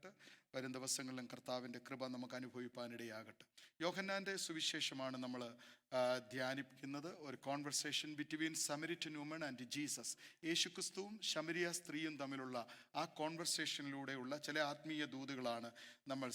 ഇടയാകട്ടെ. വരും ദിവസങ്ങളിലും കർത്താവിൻ്റെ കൃപ നമുക്ക് അനുഭവിപ്പാനിടയാകട്ടെ. യോഹന്നാൻ്റെ സുവിശേഷമാണ് നമ്മൾ ധ്യാനിക്കുന്നത്. ഒരു conversation between Samaritan woman and Jesus. യേശുക്രിസ്തുവും ശമരിയ സ്ത്രീയും തമ്മിലുള്ള ആ കോൺവെർസേഷനിലൂടെയുള്ള ചില ആത്മീയ ദൂതുകളാണ് നമ്മൾ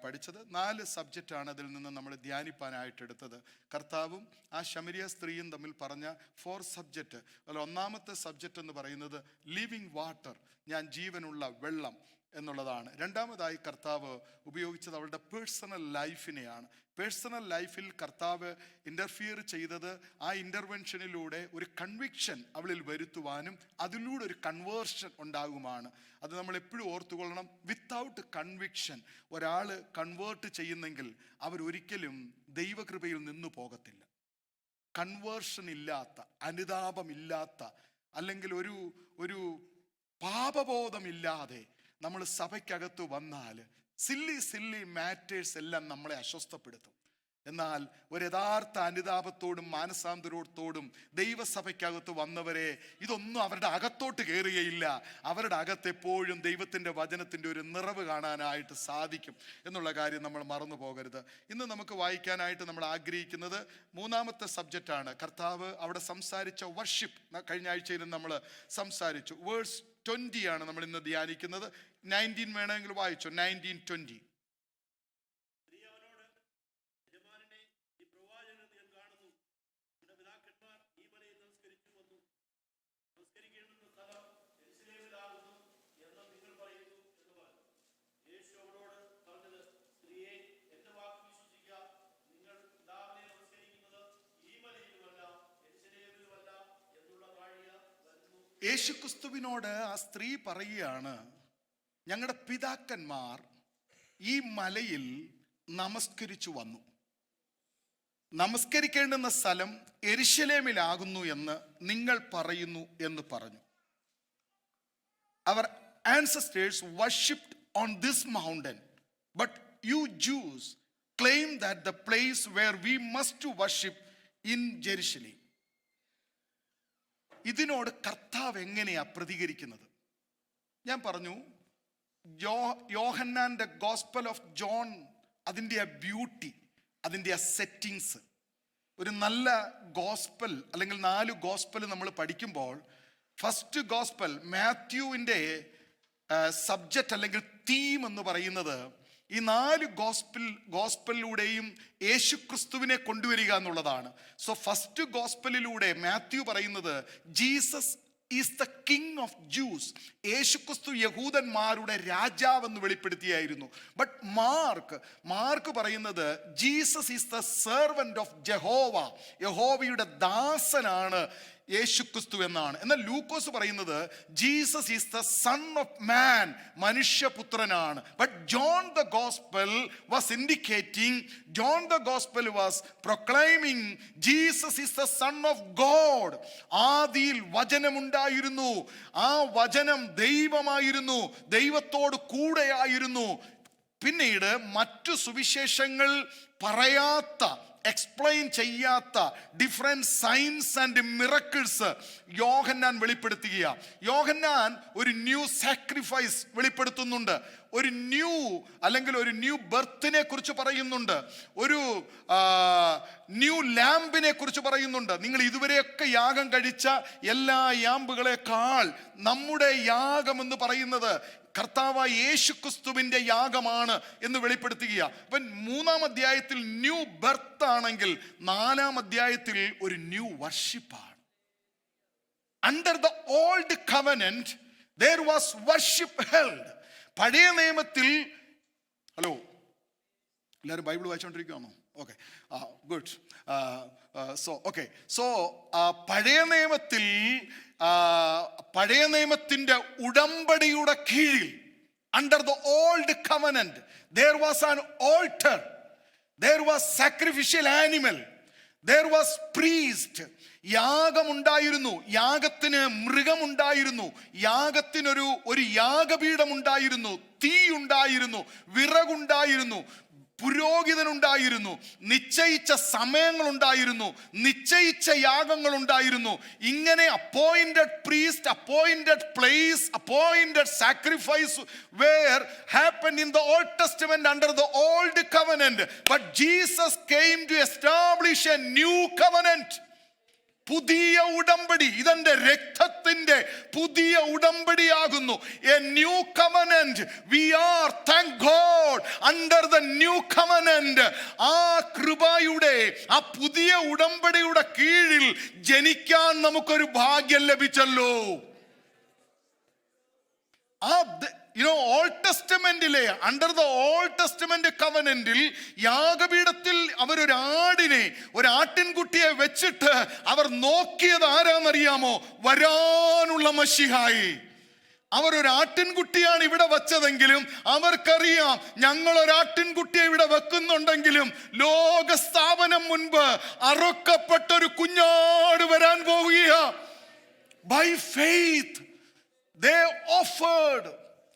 പഠിച്ചത്. 4 സബ്ജക്റ്റാണ് അതിൽ നിന്ന് നമ്മൾ ധ്യാനിപ്പാനായിട്ടെടുത്തത്. കർത്താവും ആ ശമരിയ സ്ത്രീയും തമ്മിൽ പറഞ്ഞ 4 സബ്ജക്റ്റ്. അതിൽ ഒന്നാമത്തെ സബ്ജക്റ്റ് എന്ന് പറയുന്നത് ലിവിങ് വാട്ടർ, ഞാൻ ജീവനുള്ള വെള്ളം എന്നുള്ളതാണ്. രണ്ടാമതായി കർത്താവ് ഉപയോഗിച്ചത് അവളുടെ പേഴ്സണൽ ലൈഫിനെയാണ്. പേഴ്സണൽ ലൈഫിൽ കർത്താവ് ഇൻ്റർഫിയർ ചെയ്തത് ആ ഇൻ്റർവെൻഷനിലൂടെ ഒരു കൺവിക്ഷൻ അവളിൽ വരുത്തുവാനും അതിലൂടെ ഒരു കൺവേർഷൻ ഉണ്ടാകുമാണ്. അത് നമ്മൾ എപ്പോഴും ഓർത്തുകൊള്ളണം. വിത്തൗട്ട് കൺവിക്ഷൻ ഒരാൾ കൺവേർട്ട് ചെയ്യുന്നെങ്കിൽ അവരൊരിക്കലും ദൈവകൃപയിൽ നിന്നു പോകത്തില്ല. കൺവേർഷൻ ഇല്ലാത്ത, അനുതാപമില്ലാത്ത, അല്ലെങ്കിൽ ഒരു പാപബോധമില്ലാതെ നമ്മൾ സഭയ്ക്കകത്ത് വന്നാൽ സില്ലി മാറ്റേഴ്സ് എല്ലാം നമ്മളെ അസ്വസ്ഥപ്പെടുത്തും. എന്നാൽ ഒരു യഥാർത്ഥ അനുതാപത്തോടും മാനസാന്തരത്തോടും ദൈവസഭയ്ക്കകത്ത് വന്നവരെ ഇതൊന്നും അവരുടെ അകത്തോട്ട് കയറുകയില്ല. അവരുടെ അകത്ത് എപ്പോഴും ദൈവത്തിൻ്റെ വചനത്തിൻ്റെ ഒരു നിറവ് കാണാനായിട്ട് സാധിക്കും എന്നുള്ള കാര്യം നമ്മൾ മറന്നു പോകരുത്. ഇന്ന് നമുക്ക് വായിക്കാനായിട്ട് നമ്മൾ ആഗ്രഹിക്കുന്നത് 3-ാമത്തെ സബ്ജക്റ്റാണ്. കർത്താവ് അവിടെ സംസാരിച്ച വർഷിപ്പ്. കഴിഞ്ഞ ആഴ്ചയിലും നമ്മൾ സംസാരിച്ചു. വേഴ്സ് 20 ആണ് നമ്മൾ ഇന്ന് ധ്യാനിക്കുന്നത്. 19 വേണമെങ്കിൽ വായിച്ചോ. 19-20. യേശുക്രിസ്തുവിനോട് ആ സ്ത്രീ പറയുകയാണ്, ഞങ്ങളുടെ പിതാക്കന്മാർ ഈ മലയിൽ നമസ്കരിച്ചു വന്നു. നമസ്കരിക്കേണ്ടുന്ന സ്ഥലം യെരുശലേമിലാകുന്നു എന്ന് നിങ്ങൾ പറയുന്നു എന്ന് പറഞ്ഞു. Our ancestors worshipped on this mountain, but you Jews claim that the place where we must worship in Jerusalem. ഇതിനോട് കർത്താവ് എങ്ങനെയാ പ്രതികരിക്കുന്നത്? ഞാൻ പറഞ്ഞു, യോഹന്നാൻ്റെ ഗോസ്പൽ ഓഫ് ജോൺ, അതിൻ്റെ ആ ബ്യൂട്ടി, അതിൻ്റെ ആ സെറ്റിങ്സ്. ഒരു നല്ല ഗോസ്പൽ അല്ലെങ്കിൽ 4 ഗോസ്പൽ നമ്മൾ പഠിക്കുമ്പോൾ ഫസ്റ്റ് ഗോസ്പൽ മാത്യുവിൻ്റെ സബ്ജക്റ്റ് അല്ലെങ്കിൽ തീം എന്ന് പറയുന്നത് ഈ 4 ഗോസ്പലിലൂടെയും യേശുക്രിസ്തുവിനെ കൊണ്ടുവരിക എന്നുള്ളതാണ്. സോ ഫസ്റ്റ് ഗോസ്പലിലൂടെ മാത്യു പറയുന്നത് Jesus is the king of Jews. യേശുക്രിസ്തു യഹൂദന്മാരുടെ രാജാവെന്ന് വെളിപ്പെടുത്തിയായിരുന്നു. ബട്ട് മാർക്ക് പറയുന്നത് Jesus is the servant of Jehovah. യഹോവയുടെ ദാസനാണ് യേശുക്രിസ്തു എന്നാണ്. എന്നാൽ ലൂക്കോസ് പറയുന്നത് Jesus is the son of man, മനുഷ്യപുത്രനാണ്. But John the gospel was proclaiming Jesus is the son of God. ആദിയിൽ വചനമുണ്ടായിരുന്നു, ആ വചനം ദൈവമായിരുന്നു, ദൈവത്തോട് കൂടെയായിരുന്നു. പിന്നീട് മറ്റു സുവിശേഷങ്ങൾ പറയാത്ത, എക്സ്പ്ലെയിൻ ചെയ്യാത്ത ഡിഫറെന്റ് സൈൻസ് ആൻഡ് മിറക്കിൾസ് യോഹന്നാൻ വെളിപ്പെടുത്തുകയാണ്. യോഹന്നാൻ ഒരു ന്യൂ സാക്രിഫൈസ് വെളിപ്പെടുത്തുന്നുണ്ട്. ഒരു ന്യൂ ബർത്തിനെ കുറിച്ച് പറയുന്നുണ്ട്. ഒരു ന്യൂ ലാമ്പിനെ കുറിച്ച് പറയുന്നുണ്ട്. നിങ്ങൾ ഇതുവരെയൊക്കെ യാഗം കഴിച്ച എല്ലാ യാമ്പുകളെക്കാൾ നമ്മുടെ യാഗം എന്ന് പറയുന്നത് കർത്താവായ യേശുക്രിസ്തുവിന്റെ യാഗമാണ് എന്ന് വെളിപ്പെടുത്തുകയാണ്. അപ്പം 3-ാം അധ്യായത്തിൽ ന്യൂ ബർത്ത് ആണെങ്കിൽ 4-ാം അധ്യായത്തിൽ ഒരു ന്യൂ വർഷിപ്പാണ്. Under the old covenant there was worship held. പഴയ നിയമത്തിൽ, ഹലോ എല്ലാവരും ബൈബിൾ വായിച്ചുകൊണ്ടിരിക്കുകയാണോ? Okay, good. സോ പഴയ നിയമത്തിന്റെ ഉടമ്പടിയുടെ കീഴിൽ, under the old covenant, there was an altar, there was sacrificial animal, there was priest. യാഗമുണ്ടായിരുന്നു, യാഗത്തിന് മൃഗമുണ്ടായിരുന്നു, യാഗത്തിനൊരു യാഗപീഠം ഉണ്ടായിരുന്നു, തീ ഉണ്ടായിരുന്നു, വിറകുണ്ടായിരുന്നു. പുരോഹിതനുണ്ടായിരുന്നു, നിശ്ചയിച്ച സമയങ്ങളുണ്ടായിരുന്നു, നിശ്ചയിച്ച യാഗങ്ങളുണ്ടായിരുന്നു. ഇങ്ങനെ appointed priest, appointed place, appointed sacrifice were happened in the Old Testament under the old covenant, but Jesus came to establish a new covenant. പുതിയ ഉടമ്പടി, ഇതെന്റെ രക്തത്തിന്റെ പുതിയ ഉടമ്പടിയാകുന്നു. A new covenant. We are, thank God, under the new covenant. ആ കൃപയുടെ, ആ പുതിയ ഉടമ്പടിയുടെ കീഴിൽ ജനിക്കാൻ നമുക്കൊരു ഭാഗ്യം ലഭിച്ചല്ലോ. ഓൾഡ് ടെസ്റ്റമെന്റിലെ, അണ്ടർ ദ ഓൾഡ് ടെസ്റ്റമെന്റ് കവനന്റിൽ യാഗപീഠത്തിൽ അവരൊരു ആടിനെ, ഒരു ആട്ടിൻകുട്ടിയെ വെച്ചിട്ട് അവർ നോക്കിയത് ആരാന്നറിയാമോ? വരാനുള്ള മശിഹായി. അവരൊരു ആട്ടിൻകുട്ടിയാണ് ഇവിടെ വച്ചതെങ്കിലും അവർക്കറിയാം, ഞങ്ങളൊരാട്ടിൻകുട്ടിയെ ഇവിടെ വെക്കുന്നുണ്ടെങ്കിലും ലോകസ്ഥാപനം മുൻപ് അറുക്കപ്പെട്ടൊരു കുഞ്ഞാട് വരാൻ പോവുകയാ. By faith they offered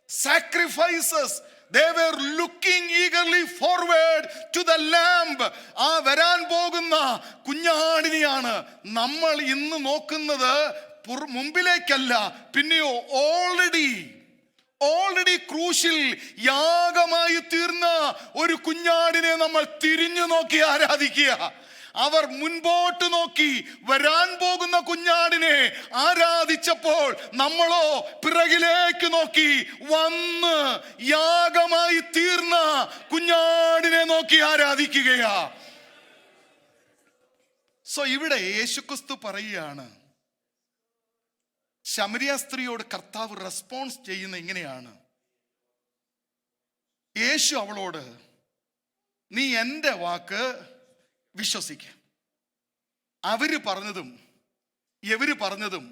sacrifices. They were looking eagerly forward to the lamb. ആ വരാൻ പോകുന്ന കുഞ്ഞാടിനെയാണ് നമ്മൾ ഇന്ന് നോക്കുന്നത്. മുമ്പിലേക്കല്ല, പിന്നെയോ ഓൾറെഡി ക്രൂശിൽ യാഗമായി തീർന്ന ഒരു കുഞ്ഞാടിനെ നമ്മൾ തിരിഞ്ഞു നോക്കി ആരാധിക്കുക. അവർ മുൻപോട്ട് നോക്കി വരാൻ പോകുന്ന കുഞ്ഞാടിനെ ആരാധിച്ചപ്പോൾ നമ്മളോ പിറകിലേക്ക് നോക്കി വന്ന് യാഗമായി തീർന്ന കുഞ്ഞാടിനെ നോക്കി ആരാധിക്കുകയാ. സോ ഇവിടെ യേശുക്രിസ്തു പറയുകയാണ്, ശമരിയ സ്ത്രീയോട് കർത്താവ് റെസ്പോൺസ് ചെയ്യുന്ന ഇങ്ങനെയാണ്. യേശു അവളോട്, നീ എൻ്റെ വാക്ക് വിശ്വസിക്കുക. അവര് പറഞ്ഞതും എവര് പറഞ്ഞതും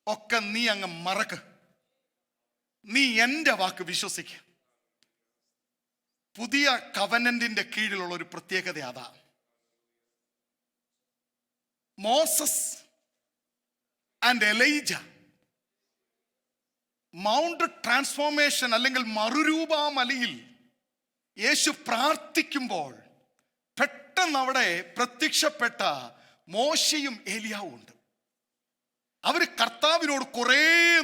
ഒക്കെ നീ അങ്ങ് മറക്ക്. നീ എൻ്റെ വാക്ക് വിശ്വസിക്ക. പുതിയ കവനന്റിന്റെ കീഴിലുള്ള ഒരു പ്രത്യേകത അതാ. Moses and Elijah mount transformation അല്ലെങ്കിൽ മറുരൂപാമലയിൽ യേശു പ്രാർത്ഥിക്കുമ്പോൾ പെട്ടെന്ന് അവിടെ പ്രത്യക്ഷപ്പെട്ട മോശയും ഏലിയാവും ഉണ്ട്. അവര് കർത്താവിനോട് കുറേ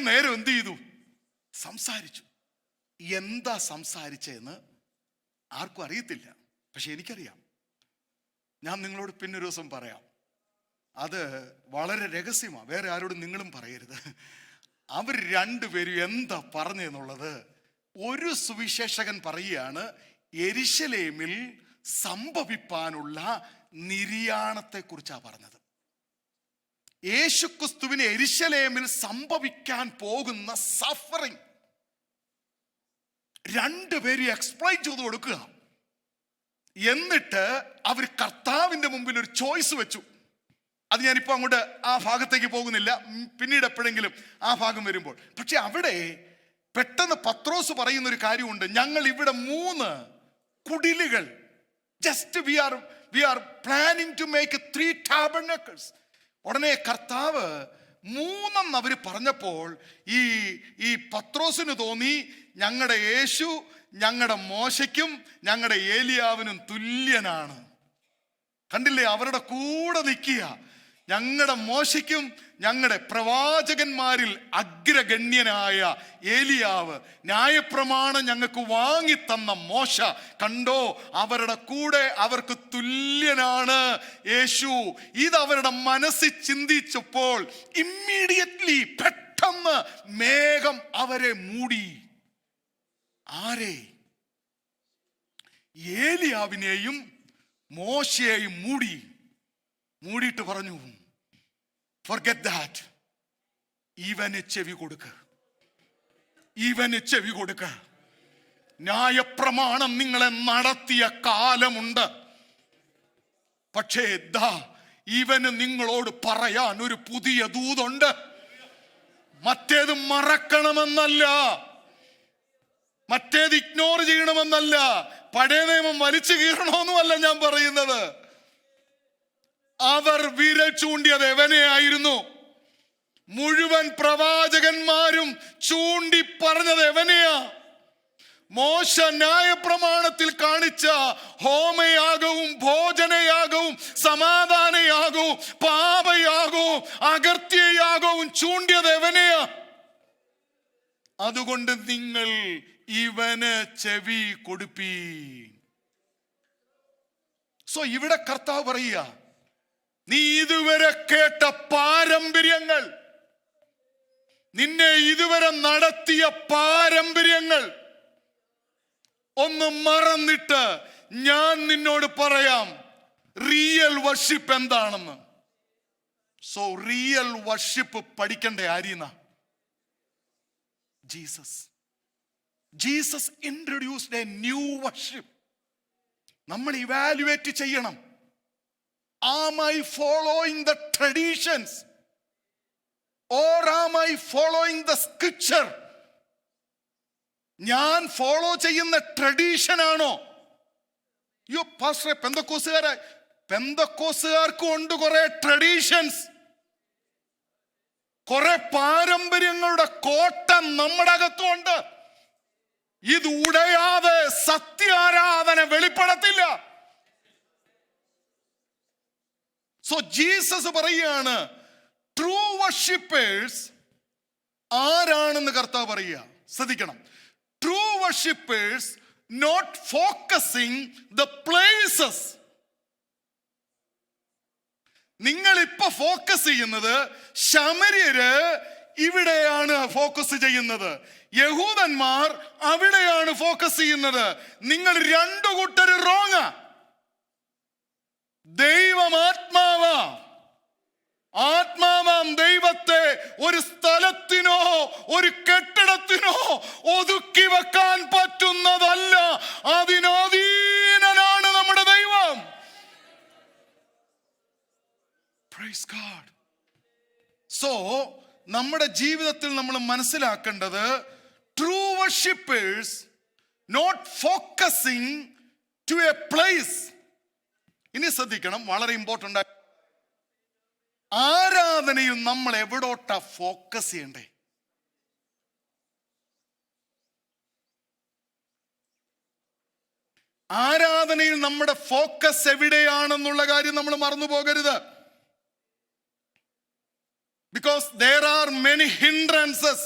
നേരം എന്ത് ചെയ്തു? സംസാരിച്ചു. എന്താ സംസാരിച്ചതെന്ന് ആർക്കും അറിയത്തില്ല, പക്ഷെ എനിക്കറിയാം. ഞാൻ നിങ്ങളോട് പിന്നൊരു ദിവസം പറയാം. അത് വളരെ രഹസ്യമാണ്, വേറെ ആരോടും നിങ്ങളും പറയരുത്. അവർ രണ്ടുപേരും എന്താ പറഞ്ഞെന്നുള്ളത് ഒരു സുവിശേഷകൻ പറയുകയാണ്, യെരുശലേമിൽ സംഭവിപ്പാനുള്ള നിര്യാണത്തെ കുറിച്ചാണ് പറഞ്ഞത്. യേശുക്രിസ്തുവിന് യെരുശലേമിൽ സംഭവിക്കാൻ പോകുന്ന സഫറിങ് രണ്ടുപേരും എക്സ്പ്ലെയിൻ ചെയ്ത് കൊടുക്കുക. എന്നിട്ട് അവർ കർത്താവിന്റെ മുമ്പിൽ ഒരു ചോയ്സ് വെച്ചു. അത് ഞാനിപ്പോ അങ്ങോട്ട് ആ ഭാഗത്തേക്ക് പോകുന്നില്ല, പിന്നീട് എപ്പോഴെങ്കിലും ആ ഭാഗം വരുമ്പോൾ. പക്ഷെ അവിടെ പെട്ടെന്ന് പത്രോസ് പറയുന്ന ഒരു കാര്യമുണ്ട്, ഞങ്ങൾ ഇവിടെ 3 കുടിലുകൾ, just we are planning to make 3 tabernacles. ഉടനെ കർത്താവ് 3 അവര് പറഞ്ഞപ്പോൾ ഈ പത്രോസിന് തോന്നി, ഞങ്ങളുടെ യേശു ഞങ്ങളുടെ മോശയ്ക്കും ഞങ്ങളുടെ ഏലിയാവിനും തുല്യനാണ്. കണ്ടില്ലേ, അവരുടെ കൂടെ നിൽക്കുക. ഞങ്ങളുടെ മോശയ്ക്കും ഞങ്ങളുടെ പ്രവാചകന്മാരിൽ അഗ്രഗണ്യനായ ഏലിയാവ്, ന്യായപ്രമാണം ഞങ്ങൾക്ക് വാങ്ങിത്തന്ന മോശ, കണ്ടോ അവരുടെ കൂടെ അവർക്ക് തുല്യനാണ് യേശു. ഇത് അവരുടെ മനസ്സിൽ ചിന്തിച്ചപ്പോൾ ഇമ്മീഡിയറ്റ്ലി പെട്ടെന്ന് മേഘം അവരെ മൂടി. ആരെ? ഏലിയാവിനെയും മോശയെയും മൂടിയിട്ട് പറഞ്ഞു, forget that. ഇവന് ചെവി കൊടുക്ക. ന്യായപ്രമാണം നിങ്ങളെ നടത്തിയ കാലമുണ്ട്, പക്ഷേ ഇവന് നിങ്ങളോട് പറയാൻ ഒരു പുതിയ ദൂതുണ്ട്. മറ്റേത് മറക്കണമെന്നല്ല, മറ്റേത് ഇഗ്നോർ ചെയ്യണമെന്നല്ല, പഴയ നിയമം വലിച്ചു കീറണമെന്നുമല്ല ഞാൻ പറയുന്നത്. അവർ വിരൽ ചൂണ്ടിയത് എവനെയായിരുന്നു? മുഴുവൻ പ്രവാചകന്മാരും ചൂണ്ടി പറഞ്ഞത് എവനെയാ? മോശ ന്യായപ്രമാണത്തിൽ കാണിച്ച ഹോമയാഗവും ഭോജനയാഗവും സമാധാനയാഗവും പാപയാഗവും അകർത്യയാഗവും ചൂണ്ടിയത് എവനെയാ? അതുകൊണ്ട് നിങ്ങൾ ഇവന് ചെവി കൊടുപ്പീൻ. സോ ഇവിടെ കർത്താവ് പറയുക, നീ ഇതുവരെ കേട്ട പാരമ്പര്യങ്ങൾ, നിന്നെ ഇതുവരെ നടത്തിയ പാരമ്പര്യങ്ങൾ ഒന്ന് മറന്നിട്ട് ഞാൻ നിന്നോട് പറയാം റിയൽ വർഷിപ്പ് എന്താണെന്ന്. സോ റിയൽ വർഷിപ്പ് പഠിക്കണ്ടേ ആരീന്ന? Jesus introduced a new worship. നമ്മൾ ഇവാലുവേറ്റ് ചെയ്യണം. Am I following the traditions or am I following the scripture? ഞാൻ ഫോളോ ചെയ്യുന്ന ട്രഡീഷൻ ആണോ? യോ പാസ്റ്ററെ, പെന്തക്കോസുകാർക്ക് ഉണ്ട് കുറെ ട്രഡീഷൻസ്, കുറെ പാരമ്പര്യങ്ങളുടെ കോട്ട നമ്മുടെ അകത്തുണ്ട്. ഇത് ഉടയാതെ സത്യാരാധന വെളിപ്പെടത്തില്ല. സോ ജീസസ് പറയുകയാണ്, ട്രൂ വർഷിപ്പേഴ്സ് ആരാണെന്ന് കർത്താവ് പറയുക. ശ്രദ്ധിക്കണം, true worshippers not focusing the places. നിങ്ങൾ ഇപ്പൊ ഫോക്കസ് ചെയ്യുന്നത്, ശമര്യര് ഇവിടെയാണ് ഫോക്കസ് ചെയ്യുന്നത്, യഹൂദന്മാർ അവിടെയാണ് ഫോക്കസ് ചെയ്യുന്നത്. നിങ്ങൾ രണ്ടു കൂട്ടര് റോങ്ങാ. ദൈവം ആത്മാവാം ദൈവത്തെ ഒരു സ്ഥലത്തിനോ ഒരു കെട്ടിടത്തിനോ ഒതുക്കി വെക്കാൻ പറ്റുന്നതല്ല. അതിനധീനനാണ് നമ്മുടെ ദൈവം. Praise God. സോ നമ്മുടെ ജീവിതത്തിൽ നമ്മൾ മനസ്സിലാക്കേണ്ടത്, true worshippers not focusing to a place. ഇനി ശ്രദ്ധിക്കണം, വളരെ ഇമ്പോർട്ടൻ്റ്. ആരാധനയിൽ നമ്മൾ എവിടോട്ടാ ഫോക്കസ് ചെയ്യണ്ടേ? ആരാധനയിൽ നമ്മുടെ ഫോക്കസ് എവിടെയാണെന്നുള്ള കാര്യം നമ്മൾ മറന്നു പോകരുത്. Because there are many hindrances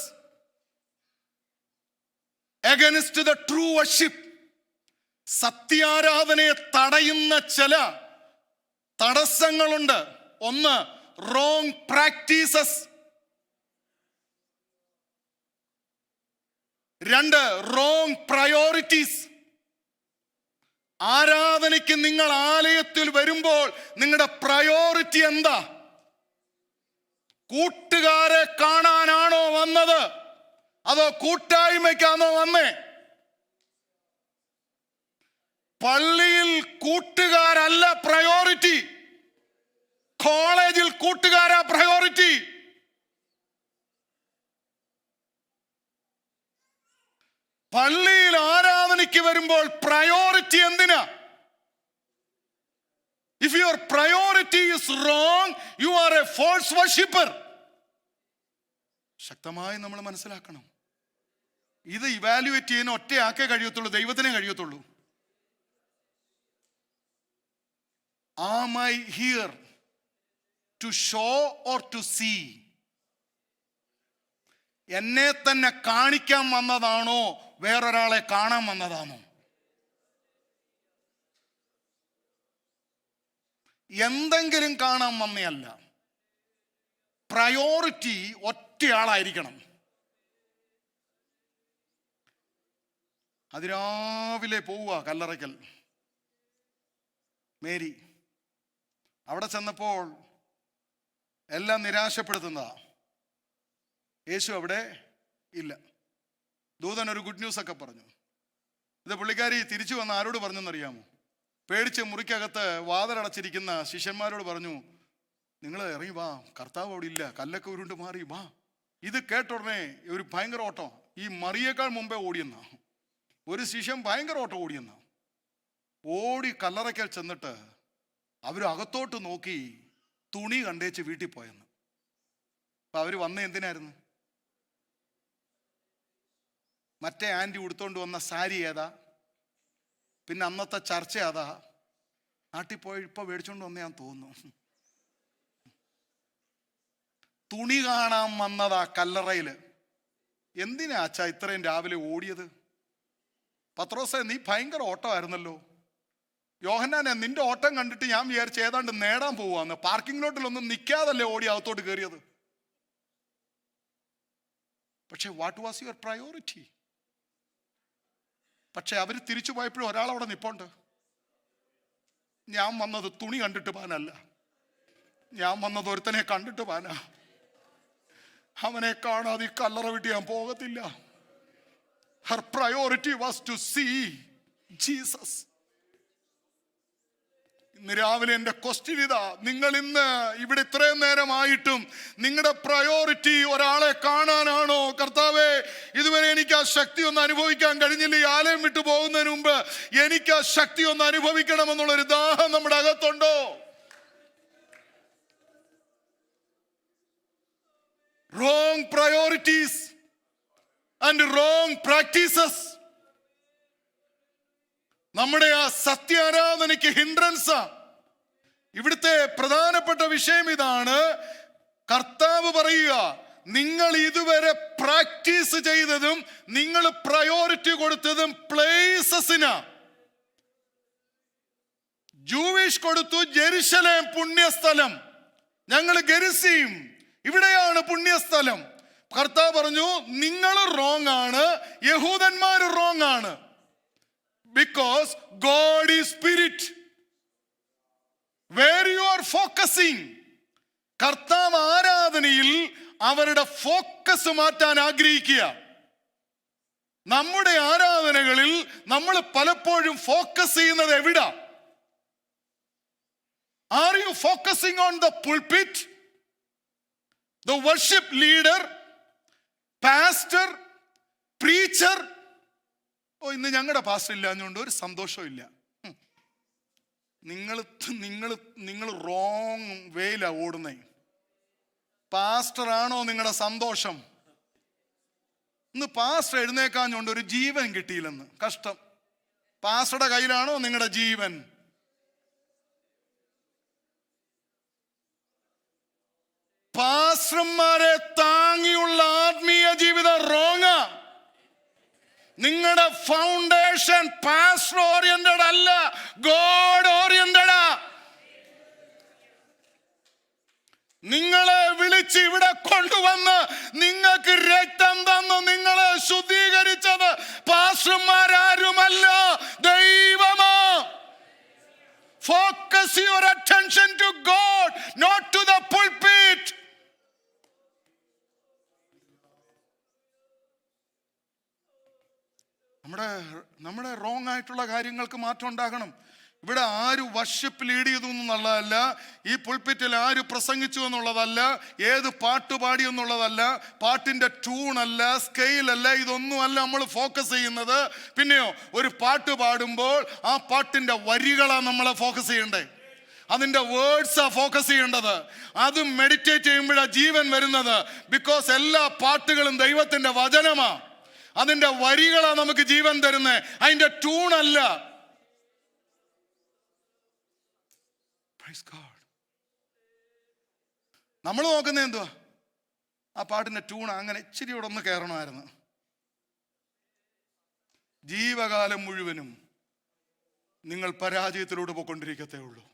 against the true worship. സത്യാരാധനയെ തടയുന്ന ചില തടസ്സങ്ങളുണ്ട്. ഒന്ന്, റോങ് പ്രാക്ടീസസ്. രണ്ട്, റോങ് പ്രയോറിറ്റീസ്. ആരാധനയ്ക്ക് നിങ്ങൾ ആലയത്തിൽ വരുമ്പോൾ നിങ്ങളുടെ പ്രയോറിറ്റി എന്താ? കൂട്ടുകാരെ കാണാനാണോ വന്നത്, അതോ കൂട്ടായ്മയ്ക്കാണോ വന്നേ? പള്ളിയിൽ കൂട്ടുകാരല്ല പ്രയോറിറ്റി, കോളേജിൽ കൂട്ടുകാരാ പ്രയോറിറ്റി. പള്ളിയിൽ ആരാധനയ്ക്ക് വരുമ്പോൾ പ്രയോറിറ്റി എന്തിനാ? If your priority is wrong, you are a false worshipper. ശക്തമായി നമ്മൾ മനസ്സിലാക്കണം. ഇത് ഇവാലുവേറ്റ് ചെയ്യാൻ ഒറ്റയാക്കേ കഴിയത്തുള്ളൂ, ദൈവത്തിനേ കഴിയത്തുള്ളൂ. Am I here to show or to see? എന്നെ തന്നെ കാണിക്കാൻ വന്നതാണോ വേറൊരാളെ കാണാൻ വന്നതാണോ? എന്തെങ്കിലും കാണാൻ വന്നയല്ല. പ്രയോറിറ്റി ഒറ്റയാളായിരിക്കണം. അതിരാവിലെ പോവുക കല്ലറയ്ക്കൽ. മേരി അവിടെ ചെന്നപ്പോൾ എല്ലാം നിരാശപ്പെടുത്തുന്നതാ. യേശു അവിടെ ഇല്ല. ദൂതൻ ഒരു ഗുഡ് ന്യൂസ് ഒക്കെ പറഞ്ഞു. ഇത് പുള്ളിക്കാരി തിരിച്ചു വന്ന് ആരോട് പറഞ്ഞെന്നറിയാമോ? പേടിച്ച് മുറിക്കകത്ത് വാതിലടച്ചിരിക്കുന്ന ശിഷ്യന്മാരോട് പറഞ്ഞു, നിങ്ങൾ ഇറങ്ങി വാ, കർത്താവ് അവിടെ ഇല്ല, കല്ലൊക്കെ ഉരുണ്ട് മാറി വാ. ഇത് കേട്ടുടനെ ഒരു ഭയങ്കര ഓട്ടം. ഈ മറിയേക്കാൾ മുമ്പേ ഓടിയെന്ന ഒരു ശിഷ്യൻ ഭയങ്കര ഓട്ടം ഓടിയെന്ന ഓടി കല്ലറയ്ക്കൽ ചെന്നിട്ട് അവർ അകത്തോട്ട് നോക്കി തുണി കണ്ടേച്ച് വീട്ടിൽ പോയെന്ന്. അപ്പൊ അവര് വന്ന എന്തിനായിരുന്നു? മറ്റേ ആൻറ്റി ഉടുത്തോണ്ട് വന്ന സാരി ഏതാ? പിന്നെ അന്നത്തെ ചർച്ച അതാ. നാട്ടിൽ പോയി ഇപ്പൊ മേടിച്ചോണ്ട് വന്നയാന്ന് തോന്നുന്നു. തുണി കാണാൻ വന്നതാ കല്ലറയില്. എന്തിനാ അച്ഛാ ഇത്രയും രാവിലെ ഓടിയത്? പത്രോസേ, നീ ഭയങ്കര ഓട്ടമായിരുന്നല്ലോ. യോഹന്നാനെ, നിന്റെ ഓട്ടം കണ്ടിട്ട് ഞാൻ വിചാരിച്ച് ഏതാണ്ട് നേടാൻ പോവാന്ന്. പാർക്കിംഗ് ലോട്ടിലൊന്നും നിൽക്കാതല്ലേ ഓടി അകത്തോട്ട് കയറിയത്. പക്ഷെ വാട്ട് വാസ് യുവർ പ്രയോറിറ്റി? പക്ഷെ അവർ തിരിച്ചു പോയപ്പോഴും ഒരാളവിടെ നിപ്പുണ്ട്. ഞാൻ വന്നത് തുണി കണ്ടിട്ട് പോകാനല്ല, ഞാൻ വന്നത് ഒരുത്തനെ കണ്ടിട്ട് പോകാനാ. അവനെ കാണാതെ ഈ കല്ലറ വിട്ട് ഞാൻ പോകത്തില്ല. Her priority was to see Jesus. ഇന്ന് രാവിലെ എൻ്റെ ക്വസ്റ്റ്യൻ ഇതാ, നിങ്ങൾ ഇന്ന് ഇവിടെ ഇത്രയും നേരമായിട്ടും നിങ്ങളുടെ പ്രയോറിറ്റി ഒരാളെ കാണാനാണോ? കർത്താവേ, ഇതുവരെ എനിക്ക് ആ ശക്തി ഒന്ന് അനുഭവിക്കാൻ കഴിഞ്ഞില്ല, ഈ ആലയം വിട്ടു പോകുന്നതിന് മുമ്പ് എനിക്ക് ആ ശക്തി ഒന്ന് അനുഭവിക്കണമെന്നുള്ളൊരു ദാഹം നമ്മുടെ അകത്തുണ്ടോ? Wrong priorities and wrong practices നമ്മുടെ ആ സത്യാരാധനയ്ക്ക് ഹിൻഡ്രൻസാ. ഇവിടുത്തെ പ്രധാനപ്പെട്ട വിഷയം ഇതാണ്. കർത്താവ് പറയുക, നിങ്ങൾ ഇതുവരെ പ്രാക്ടീസ് ചെയ്തതും നിങ്ങൾ പ്രയോറിറ്റി കൊടുത്തതും പ്ലേസസിനാ. ജൂവിഷ് കൊടുത്തു ജെറുസലേം പുണ്യസ്ഥലം, ഞങ്ങൾ ഗെരിസീം, ഇവിടെയാണ് പുണ്യസ്ഥലം. കർത്താവ് പറഞ്ഞു, നിങ്ങൾ റോങ് ആണ്, യഹൂദന്മാർ റോങ് ആണ്. Because God is spirit. Where you are focusing? കർത്താവ് ആരാധനയിൽ അവരുടെ ഫോക്കസ് മാറ്റാൻ ആഗ്രഹിക്കുക. നമ്മുടെ ആരാധനകളിൽ നമ്മൾ പലപ്പോഴും ഫോക്കസ് ചെയ്യുന്നത് എവിടാ? Are you focusing on the pulpit, the worship leader, pastor, preacher? ഇന്ന് ഞങ്ങളുടെ പാസ്റ്റർ ഇല്ലാഞ്ഞുകൊണ്ട് ഒരു സന്തോഷവും ഇല്ല. നിങ്ങൾ റോങ് വേയിലാ ഓടുന്നേ. പാസ്റ്ററാണോ നിങ്ങളുടെ സന്തോഷം? ഇന്ന് പാസ്റ്റർ എഴുന്നേക്കാഞ്ഞുകൊണ്ട് ഒരു ജീവൻ കിട്ടിയില്ലെന്ന്. കഷ്ടം. പാസ്റ്ററുടെ കയ്യിലാണോ നിങ്ങളുടെ ജീവൻ? പാസ്റ്റർമാരെ താങ്ങിയുള്ള ആത്മീയ ജീവിതം റോങ്ങാ. നിങ്ങളുടെ ഫൗണ്ടേഷൻ പാസ്റ്റർ ഓറിയന്റഡ് അല്ല, ഗോഡ് ഓറിയന്റഡാ. നിങ്ങളെ വിളിച്ച് ഇവിടെ കൊണ്ടുവന്ന് നിങ്ങൾക്ക് രക്തം തന്നു നിങ്ങളെ ശുദ്ധീകരിച്ചത് പാസ്റ്റർമാരാരുമല്ല, ദൈവമാ. Focus your attention to God, not to the pulpit. നമ്മുടെ റോങ് ആയിട്ടുള്ള കാര്യങ്ങൾക്ക് മാറ്റം ഉണ്ടാകണം. ഇവിടെ ആര് വർഷിപ്പ് ലീഡ് ചെയ്തു എന്നുള്ളതല്ല, ഈ പുൾപിറ്റിൽ ആര് പ്രസംഗിച്ചു എന്നുള്ളതല്ല, ഏത് പാട്ട് പാടി എന്നുള്ളതല്ല, പാട്ടിന്റെ ട്യൂണല്ല, സ്കെയിലല്ല, ഇതൊന്നുമല്ല നമ്മൾ ഫോക്കസ് ചെയ്യുന്നത്. പിന്നെയോ, ഒരു പാട്ട് പാടുമ്പോൾ ആ പാട്ടിന്റെ വരികളാണ് നമ്മളെ ഫോക്കസ് ചെയ്യണ്ടേ, അതിന്റെ വേർഡ്സാ ഫോക്കസ് ചെയ്യേണ്ടത്. അത് മെഡിറ്റേറ്റ് ചെയ്യുമ്പോഴാണ് ജീവൻ വരുന്നത്. ബിക്കോസ് എല്ലാ പാട്ടുകളും ദൈവത്തിന്റെ വചനമാ, അതിന്റെ വരികളാ നമുക്ക് ജീവൻ തരുന്നത്, അതിന്റെ ട്യൂണല്ല. നമ്മൾ നോക്കുന്നത് എന്തുവാ? ആ പാട്ടിന്റെ ട്യൂൺ അങ്ങനെ ഇച്ചിരി കൂടെ ഒന്ന് കയറണമായിരുന്നു. ജീവകാലം മുഴുവനും നിങ്ങൾ പരാജയത്തിലൂടെ പോയിക്കൊണ്ടിരിക്കത്തേ ഉള്ളൂ.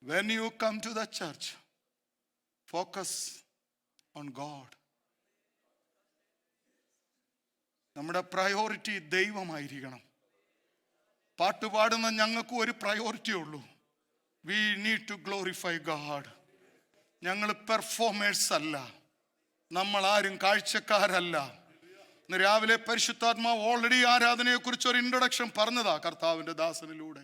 When you come to the church, focus on God. നമ്മുടെ പ്രയോറിറ്റി ദൈവമായിരിക്കണം. പാട്ട് പാടുന്ന ഞങ്ങൾക്ക് ഒരു പ്രയോറിറ്റി ഉള്ളൂ. We need to glorify God. ഞങ്ങൾ പെർഫോമേഴ്സ് അല്ല, നമ്മൾ ആരും കാഴ്ചക്കാരല്ല. ഇന്ന് രാവിലെ പരിശുദ്ധാത്മാവ് ഓൾറെഡി ആരാധനയെ കുറിച്ച് ഒരു ഇൻട്രൊഡക്ഷൻ പറഞ്ഞതാ കർത്താവിന്റെ ദാസനിലൂടെ.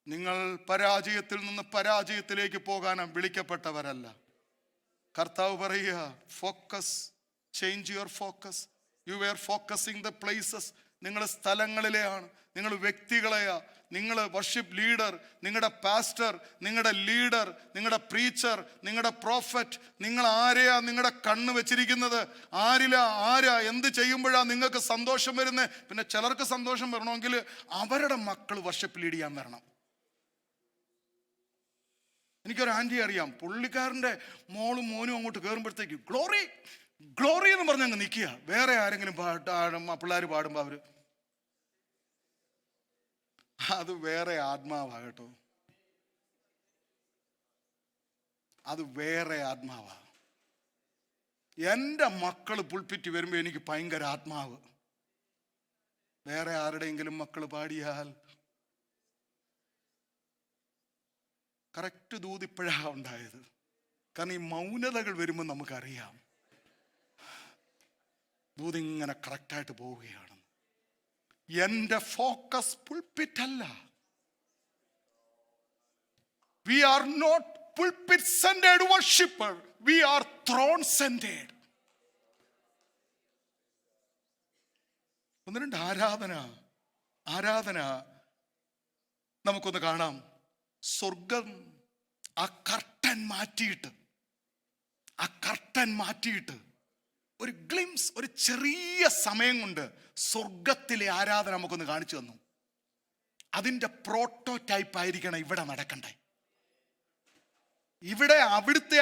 നിങ്ങൾ പരാജയത്തിൽ നിന്ന് പരാജയത്തിലേക്ക് പോകാൻ വിളിക്കപ്പെട്ടവരല്ല. കർത്താവ് പറയുക, focus, change your focus. You were focusing the places നിങ്ങൾ സ്ഥലങ്ങളിലെയാണ്, നിങ്ങൾ വ്യക്തികളെയാ, നിങ്ങൾ വർഷിപ്പ് ലീഡർ, നിങ്ങളുടെ പാസ്റ്റർ, നിങ്ങളുടെ ലീഡർ, നിങ്ങളുടെ പ്രീച്ചർ, നിങ്ങളുടെ പ്രോഫറ്റ്, നിങ്ങൾ ആരെയാ നിങ്ങളുടെ കണ്ണ് വെച്ചിരിക്കുന്നത്? ആരാ എന്ത് ചെയ്യുമ്പോഴാണ് നിങ്ങൾക്ക് സന്തോഷം വരുന്നത്? പിന്നെ ചിലർക്ക് സന്തോഷം വരണമെങ്കിൽ അവരുടെ മക്കൾ വർഷിപ്പ് ലീഡ് ചെയ്യാൻ വരണം. എനിക്കൊരു ആൻറ്റി അറിയാം, പുള്ളിക്കാരൻ്റെ മോളും മോനും അങ്ങോട്ട് കയറുമ്പോഴത്തേക്ക് ഗ്ലോറി ഗ്ലോറി എന്ന് പറഞ്ഞ് അങ്ങ് നിൽക്കുക. വേറെ ആരെങ്കിലും പിള്ളേർ പാടുമ്പോൾ അവർ അത് വേറെ ആത്മാവാ കേട്ടോ, അത് വേറെ ആത്മാവാ. എൻ്റെ മക്കൾ പുൾപ്പിറ്റ് വരുമ്പോൾ എനിക്ക് ഭയങ്കര ആത്മാവ്. വേറെ ആരുടെയെങ്കിലും മക്കൾ പാടിയാൽ കറക്റ്റ് ദൂത് ഇപ്പോഴാണ് ഉണ്ടായത്. കാരണം ഈ മൗനതകൾ വരുമ്പോൾ നമുക്കറിയാം ദൂതിങ്ങനെ കറക്റ്റായിട്ട് പോവുകയാണ്. എൻ്റെ ഫോക്കസ് പുൾപിറ്റ് അല്ല. We are not pulpit centred worshipper, we are throne centred. ഒന്ന് രണ്ട് ആരാധന നമുക്കൊന്ന് കാണാം. സ്വർഗം ആ കർട്ടൻ മാറ്റിയിട്ട് ഒരു ഗ്ലിംസ്, ഒരു ചെറിയ സമയം കൊണ്ട് സ്വർഗത്തിലെ ആരാധന നമുക്കൊന്ന് കാണിച്ചു തന്നു. അതിൻ്റെ പ്രോട്ടോടൈപ്പ് ആയിരിക്കണം ഇവിടെ നടക്കണ്ടേ. ഇവിടെ ഇവിടുത്തെ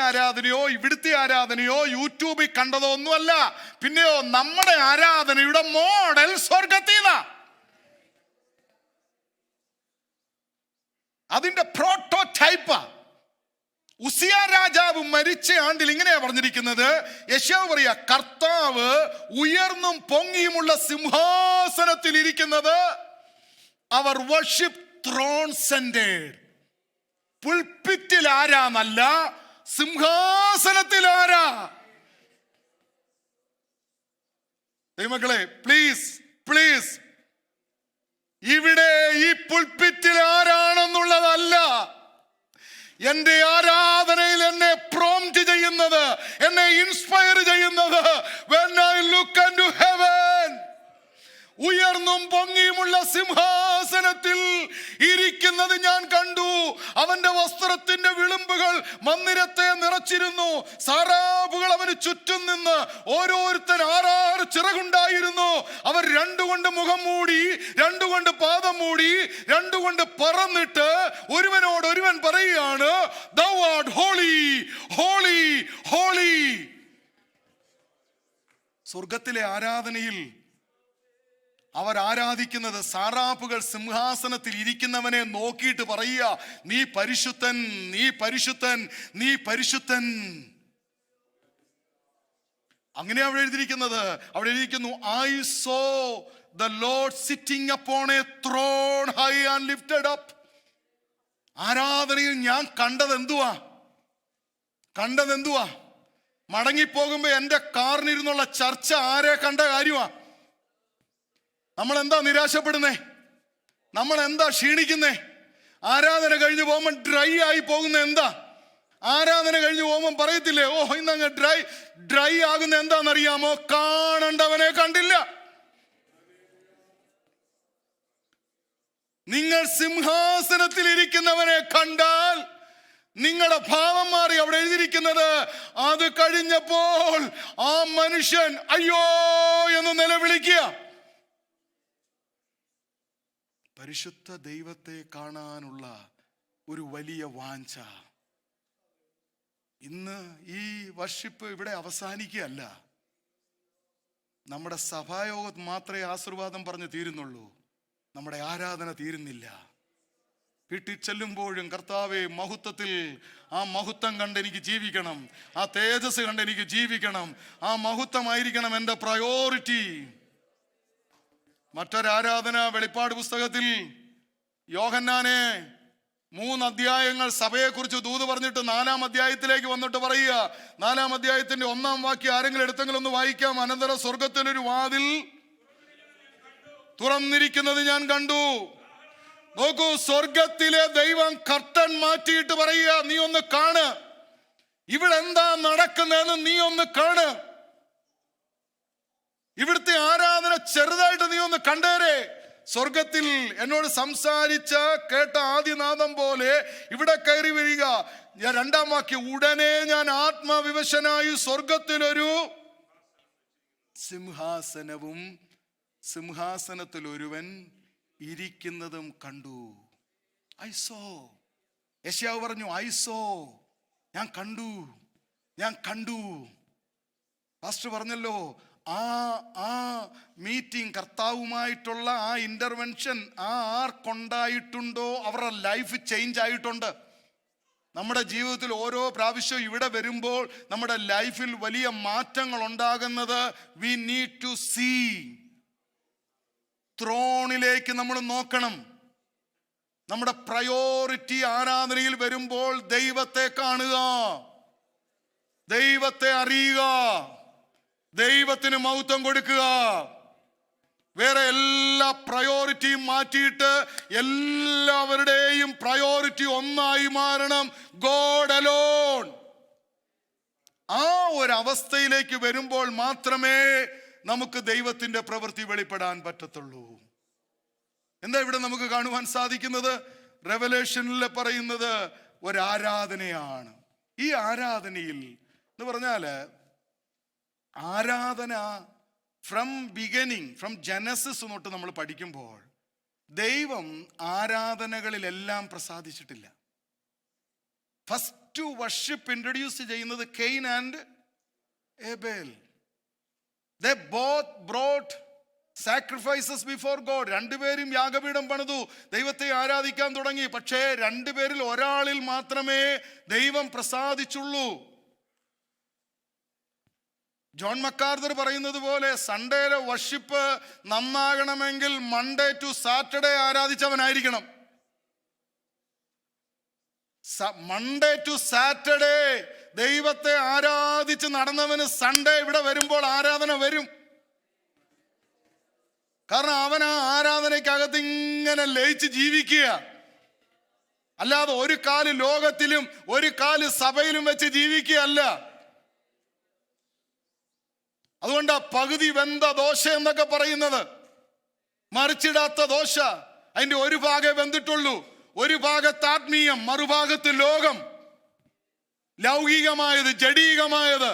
ആരാധനയോ യൂട്യൂബിൽ കണ്ടതോ ഒന്നുമല്ല. പിന്നെയോ നമ്മുടെ ആരാധനയുടെ മോഡൽ സ്വർഗത്തിലാ. അതിന്റെ പ്രോട്ടോടൈപ്പാ. ഉസിയ രാജാവ് മരിച്ച ആണ്ടിൽ ഇങ്ങനെയാ പറഞ്ഞിരിക്കുന്നത്. യെശയ്യാവ് പറയാ, കർത്താവ് ഉയർന്നും പൊങ്ങിയുമുള്ള സിംഹാസനത്തിൽ ഇരിക്കുന്നത്. അവർ വർഷിപ്പ് ത്രോൺ സെന്റേഡ്. പുൾപിറ്റിൽ ആരാന്നല്ല, സിംഹാസനത്തിൽ ആരാ. ദൈവമക്കളെ, പ്ലീസ് ഇവിടെ ഈ പുൾപിറ്റിൽ ആരാണെന്നുള്ളതല്ല എന്റെ ആരാധനയിൽ എന്നെ പ്രോംപ്റ്റ് ചെയ്യുന്നത്, എന്നെ ഇൻസ്പയർ ചെയ്യുന്നത്. when I look into heaven, ഉയർന്നും പൊങ്ങിയുമുള്ള സിംഹാസനത്തിൽ ഇരിക്കുന്നത് ഞാൻ കണ്ടു. അവന്റെ വസ്ത്രത്തിന്റെ വിളുമ്പുകൾ മന്ദിരത്തെ നിറച്ചിരുന്നു. സാറാബുകൾ അവന് ചുറ്റും നിന്ന്, ഓരോരുത്തർ 6 ചിറകുണ്ടായിരുന്നു. അവർ 2 കൊണ്ട് മുഖം മൂടി, 2 കൊണ്ട് പാദം മൂടി, 2 കൊണ്ട് പറന്നിട്ട് ഒരുവനോട് ഒരുവൻ പറയുകയാണ്, thou art holy, holy, holy. സ്വർഗത്തിലെ ആരാധനയിൽ അവർ ആരാധിക്കുന്നത് സാറാഫുകൾ സിംഹാസനത്തിൽ ഇരിക്കുന്നവനെ നോക്കിയിട്ട് പറയുക, നീ പരിശുദ്ധൻ, നീ പരിശുദ്ധൻ, നീ പരിശുദ്ധൻ. അങ്ങനെ അവിടെ എഴുതിയിരിക്കുന്നത്. അവിടെ എഴുതിയിരിക്കുന്നു, I saw the Lord sitting upon a throne high and lifted up. ആരാധനയിൽ ഞാൻ കണ്ടതെന്തുവാ? മടങ്ങിപ്പോകുമ്പോ എന്റെ കാറിനിരുന്നുള്ള ചർച്ച ആരെ കണ്ട കാര്യമാ? നമ്മൾ എന്താ നിരാശപ്പെടുന്നേ? നമ്മൾ എന്താ ക്ഷീണിക്കുന്നേ? ആരാധന കഴിഞ്ഞു പോകുമ്പോൾ ഡ്രൈ ആയി പോകുന്ന എന്താ? ആരാധന കഴിഞ്ഞു പോകുമ്പോൾ പറയത്തില്ലേ, ഓ ഇന്നങ്ങ് ഡ്രൈ ആകുന്ന എന്താണെന്നറിയാമോ? കാണണ്ടവനെ കണ്ടില്ല. നിങ്ങൾ സിംഹാസനത്തിൽ ഇരിക്കുന്നവനെ കണ്ടാൽ നിങ്ങളുടെ ഭാവം മാറി. അവിടെ എഴുതിയിരിക്കുന്നത്, അത് കഴിഞ്ഞപ്പോൾ ആ മനുഷ്യൻ അയ്യോ എന്ന് നിലവിളിക്കുക. പരിശുദ്ധ ദൈവത്തെ കാണാനുള്ള ഒരു വലിയ വാഞ്ച. ഇന്ന് ഈ വർഷിപ്പ് ഇവിടെ അവസാനിക്കുകയല്ല. നമ്മുടെ സഭായോഗം മാത്രമേ ആശീർവാദം പറഞ്ഞ് തീരുന്നുള്ളൂ. നമ്മുടെ ആരാധന തീരുന്നില്ല. വീട്ടിൽ ചെല്ലുമ്പോഴും കർത്താവേ, മഹത്വത്തിൽ ആ മഹത്വം കണ്ട് എനിക്ക് ജീവിക്കണം, ആ തേജസ് കണ്ട് എനിക്ക് ജീവിക്കണം, ആ മഹത്വമായിരിക്കണം എൻ്റെ പ്രയോറിറ്റി. മറ്റൊരാരാധന വെളിപ്പാട് പുസ്തകത്തിൽ യോഹന്നാനെ 3 അധ്യായങ്ങൾ സഭയെക്കുറിച്ച് ദൂത് പറഞ്ഞിട്ട് 4-ാം അധ്യായത്തിലേക്ക് വന്നിട്ട് പറയുക. 4-ാം അധ്യായത്തിന്റെ 1-ാം വാക്യം ആരെങ്കിലും എടുത്തെങ്കിലും ഒന്ന് വായിക്കാം. അനന്തരം സ്വർഗത്തിലൊരു വാതിൽ തുറന്നിരിക്കുന്നത് ഞാൻ കണ്ടു. നോക്കൂ, സ്വർഗത്തിലെ ദൈവം കർട്ടൻ മാറ്റിയിട്ട് പറയുക, നീ ഒന്ന് കാണ്, ഇവിടെ എന്താ നടക്കുന്നതെന്ന് നീ ഒന്ന് കാണ്. ഇവിടുത്തെ ആരാധന ചെറുതായിട്ട് നീ ഒന്ന് കണ്ടേരെ. സ്വർഗത്തിൽ എന്നോട് സംസാരിച്ച കേട്ട ആദിനാദം പോലെ ഇവിടെ കയറി വരിക. ഞാൻ രണ്ടാം വാക്യം, ഉടനെ ഞാൻ ആത്മവിവശനായി സ്വർഗത്തിലൊരു സിംഹാസനവും സിംഹാസനത്തിൽ ഒരുവൻ ഇരിക്കുന്നതും കണ്ടു. I so. യെശയ്യാവ് പറഞ്ഞു, ഐ സോ, ഞാൻ കണ്ടു, ഞാൻ കണ്ടു. പാസ്റ്റർ പറഞ്ഞല്ലോ, ആ മീറ്റിംഗ്, കർത്താവുമായിട്ടുള്ള ആ ഇന്റർവെൻഷൻ ആർക്കുണ്ടായിട്ടുണ്ടോ അവരുടെ ലൈഫ് ചേഞ്ച് ആയിട്ടുണ്ട്. നമ്മുടെ ജീവിതത്തിൽ ഓരോ പ്രാവശ്യവും ഇവിടെ വരുമ്പോൾ നമ്മുടെ ലൈഫിൽ വലിയ മാറ്റങ്ങൾ ഉണ്ടാകുന്നത് വി നീഡ് ടു സീ. ത്രോണിലേക്ക് നമ്മൾ നോക്കണം. നമ്മുടെ പ്രയോറിറ്റി ആരാധനയിൽ വരുമ്പോൾ ദൈവത്തെ കാണുക, ദൈവത്തെ അറിയുക, ദൈവത്തിന് മഹത്വം കൊടുക്കുക. വേറെ എല്ലാ പ്രയോറിറ്റിയും മാറ്റിയിട്ട് എല്ലാവരുടെയും പ്രയോറിറ്റി ഒന്നായി മാറണം, ഗോഡ് അലോൺ. ആ ഒരു അവസ്ഥയിലേക്ക് വരുമ്പോൾ മാത്രമേ നമുക്ക് ദൈവത്തിന്റെ പ്രവൃത്തി വെളിപ്പെടാൻ പറ്റത്തുള്ളൂ. എന്താ ഇവിടെ നമുക്ക് കാണുവാൻ സാധിക്കുന്നത്? റെവലേഷനിൽ പറയുന്നത് ഒരു ആരാധനയാണ്. ഈ ആരാധനയിൽ എന്ന് പറഞ്ഞാല് ആരാധന ഫ്രം ബിഗിനിങ്, ഫ്രം ജനസിസ് തൊട്ട് നമ്മൾ പഠിക്കുമ്പോൾ ദൈവം ആരാധനകളിലെല്ലാം പ്രസാദിച്ചിട്ടില്ല. ഫസ്റ്റ് വർഷിപ്പ് ഇൻട്രൊഡ്യൂസ് ചെയ്യുന്നത് Cain and Abel. They both brought sacrifices before God. രണ്ടുപേരും യാഗപീഠം പണിതു, ദൈവത്തെ ആരാധിക്കാൻ തുടങ്ങി. പക്ഷേ രണ്ടുപേരിൽ ഒരാളിൽ മാത്രമേ ദൈവം പ്രസാദിച്ചുള്ളൂ. ജോൺ മക്കാർത്തർ പറയുന്നത് പോലെ സൺഡേയിലെ വർഷിപ്പ് നന്നാകണമെങ്കിൽ മൺഡേ ടു സാറ്റർഡേ ആരാധിച്ചവനായിരിക്കണം. മൺഡേ ടു സാറ്റർഡേ ദൈവത്തെ ആരാധിച്ച് നടന്നവന് സൺഡേ ഇവിടെ വരുമ്പോൾ ആരാധന വരും. കാരണം അവൻ ആ ആരാധനയ്ക്കകത്ത് ഇങ്ങനെ ലയിച്ച് ജീവിക്കുക. അല്ലാതെ ഒരു കാല് ലോകത്തിലും ഒരു കാല് സഭയിലും വെച്ച് ജീവിക്കുകയല്ല. അതുകൊണ്ടാ പകുതി വെന്ത ദോശ എന്നൊക്കെ പറയുന്നത്. മറിച്ചിടാത്ത ദോശ, അതിന്റെ ഒരു ഭാഗേ വെന്തിട്ടുള്ളൂ. ഒരു ഭാഗത്ത് ആത്മീയം, മറുഭാഗത്ത് ലോകം, ലൗകികമായത്, ജഡീകമായത്,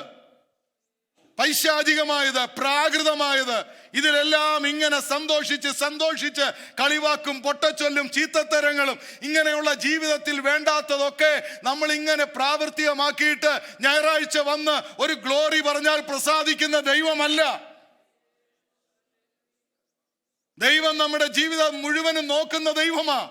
പൈശാചികമായത്, പ്രാകൃതമായത്. ഇതിലെല്ലാം ഇങ്ങനെ സന്തോഷിച്ച് കളിവാക്കും, പൊട്ടച്ചൊല്ലും, ചീത്തത്തരങ്ങളും, ഇങ്ങനെയുള്ള ജീവിതത്തിൽ വേണ്ടാത്തതൊക്കെ നമ്മൾ ഇങ്ങനെ പ്രാവർത്തികമാക്കിയിട്ട് ഞായറാഴ്ച വന്ന് ഒരു ഗ്ലോറി പറഞ്ഞാൽ പ്രസാദിക്കുന്ന ദൈവമല്ല. ദൈവം നമ്മുടെ ജീവിതം മുഴുവനും നോക്കുന്ന ദൈവമാ.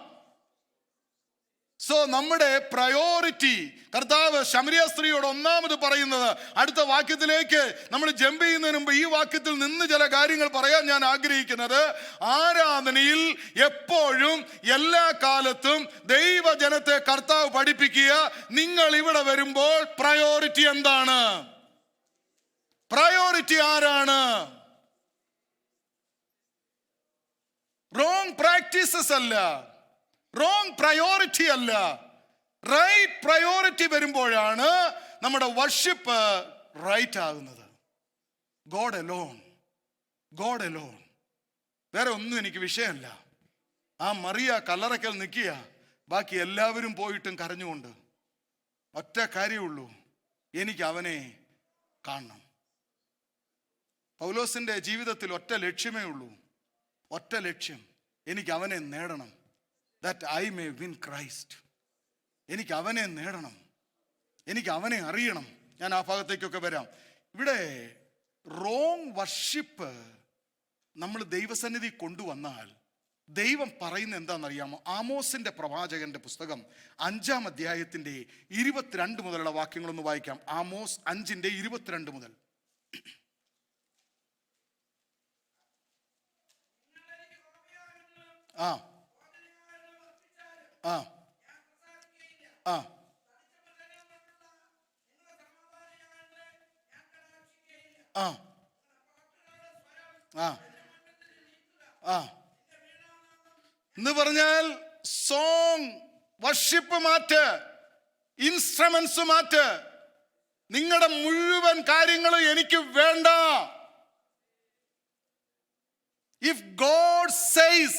സോ നമ്മുടെ പ്രയോറിറ്റി, കർത്താവ് ശമരിയ സ്ത്രീയോട് ഒന്നാമത് പറയുന്നത്, അടുത്ത വാക്യത്തിലേക്ക് നമ്മൾ ജമ്പ് ചെയ്യുന്നതിന് മുമ്പ് ഈ വാക്യത്തിൽ നിന്ന് ചില കാര്യങ്ങൾ പറയാൻ ഞാൻ ആഗ്രഹിക്കുന്നത്, ആരാധനയിൽ എപ്പോഴും എല്ലാ കാലത്തും ദൈവജനത്തെ കർത്താവ് പഠിപ്പിക്കുക, നിങ്ങൾ ഇവിടെ വരുമ്പോൾ പ്രയോറിറ്റി എന്താണ്? പ്രയോറിറ്റി ആരാണ്? റോങ് പ്രാക്ടീസസ് അല്ല, റോങ് പ്രയോറിറ്റി അല്ല, റൈറ്റ് പ്രയോറിറ്റി വരുമ്പോഴാണ് നമ്മുടെ വർഷിപ്പ് റൈറ്റ് ആകുന്നത്. God alone, God alone. വേറെ ഒന്നും എനിക്ക് വിഷയമല്ല. ആ മറിയ കല്ലറയ്ക്കൽ നിൽക്കുക, ബാക്കി എല്ലാവരും പോയിട്ടും കരഞ്ഞുകൊണ്ട്. ഒറ്റ കാര്യമുള്ളൂ, എനിക്ക് അവനെ കാണണം. പൗലോസിന്റെ ജീവിതത്തിൽ ഒറ്റ ലക്ഷ്യമേ ഉള്ളൂ, ഒറ്റ ലക്ഷ്യം, എനിക്ക് അവനെ നേടണം. That I may win Christ. എനിക്ക് അവനെ നേടണം, എനിക്ക് അവനെ അറിയണം. ഞാൻ ആ ഭാഗത്തേക്കൊക്കെ വരാം. ഇവിടെ റോങ് വർഷിപ്പ് നമ്മൾ ദൈവസന്നിധി കൊണ്ടുവന്നാൽ ദൈവം പറയുന്നത് എന്താണെന്നറിയാമോ? ആമോസിന്റെ പ്രവാചകന്റെ പുസ്തകം 5-ാം അധ്യായത്തിന്റെ 22 മുതലുള്ള വാക്യങ്ങളൊന്ന് വായിക്കാം. ആമോസ് 5:22 മുതൽ. ആ ആ ആ ആ ആ ആ എന്ന് പറഞ്ഞാൽ സോങ് വർഷിപ്പ് മാറ്റ്, ഇൻസ്ട്രുമെന്റ്സ് മാറ്റ്. നിങ്ങളുടെ മുഴുവൻ കാര്യങ്ങളും എനിക്ക് വേണ്ട. If God says,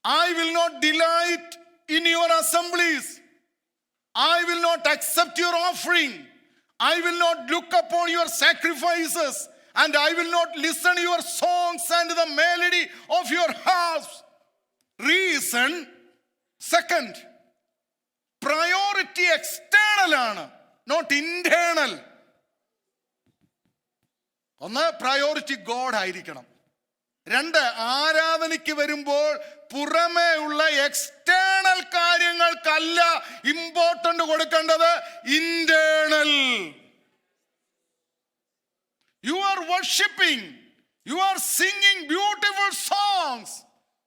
I will not delight in your assemblies, I will not accept your offering, I will not look upon your sacrifices, and I will not listen to your songs and the melody of your harps. Reason, second, priority external ആണ്, not internal. ഒന്ന്, priority God ആയിരിക്കണം. രണ്ട്, ആരാധനയ്ക്ക് വരുമ്പോൾ പുറമേ ഉള്ള external കാര്യങ്ങൾക്കല്ല important കൊടുക്കേണ്ടത്, internal. You are worshiping, you are singing beautiful songs,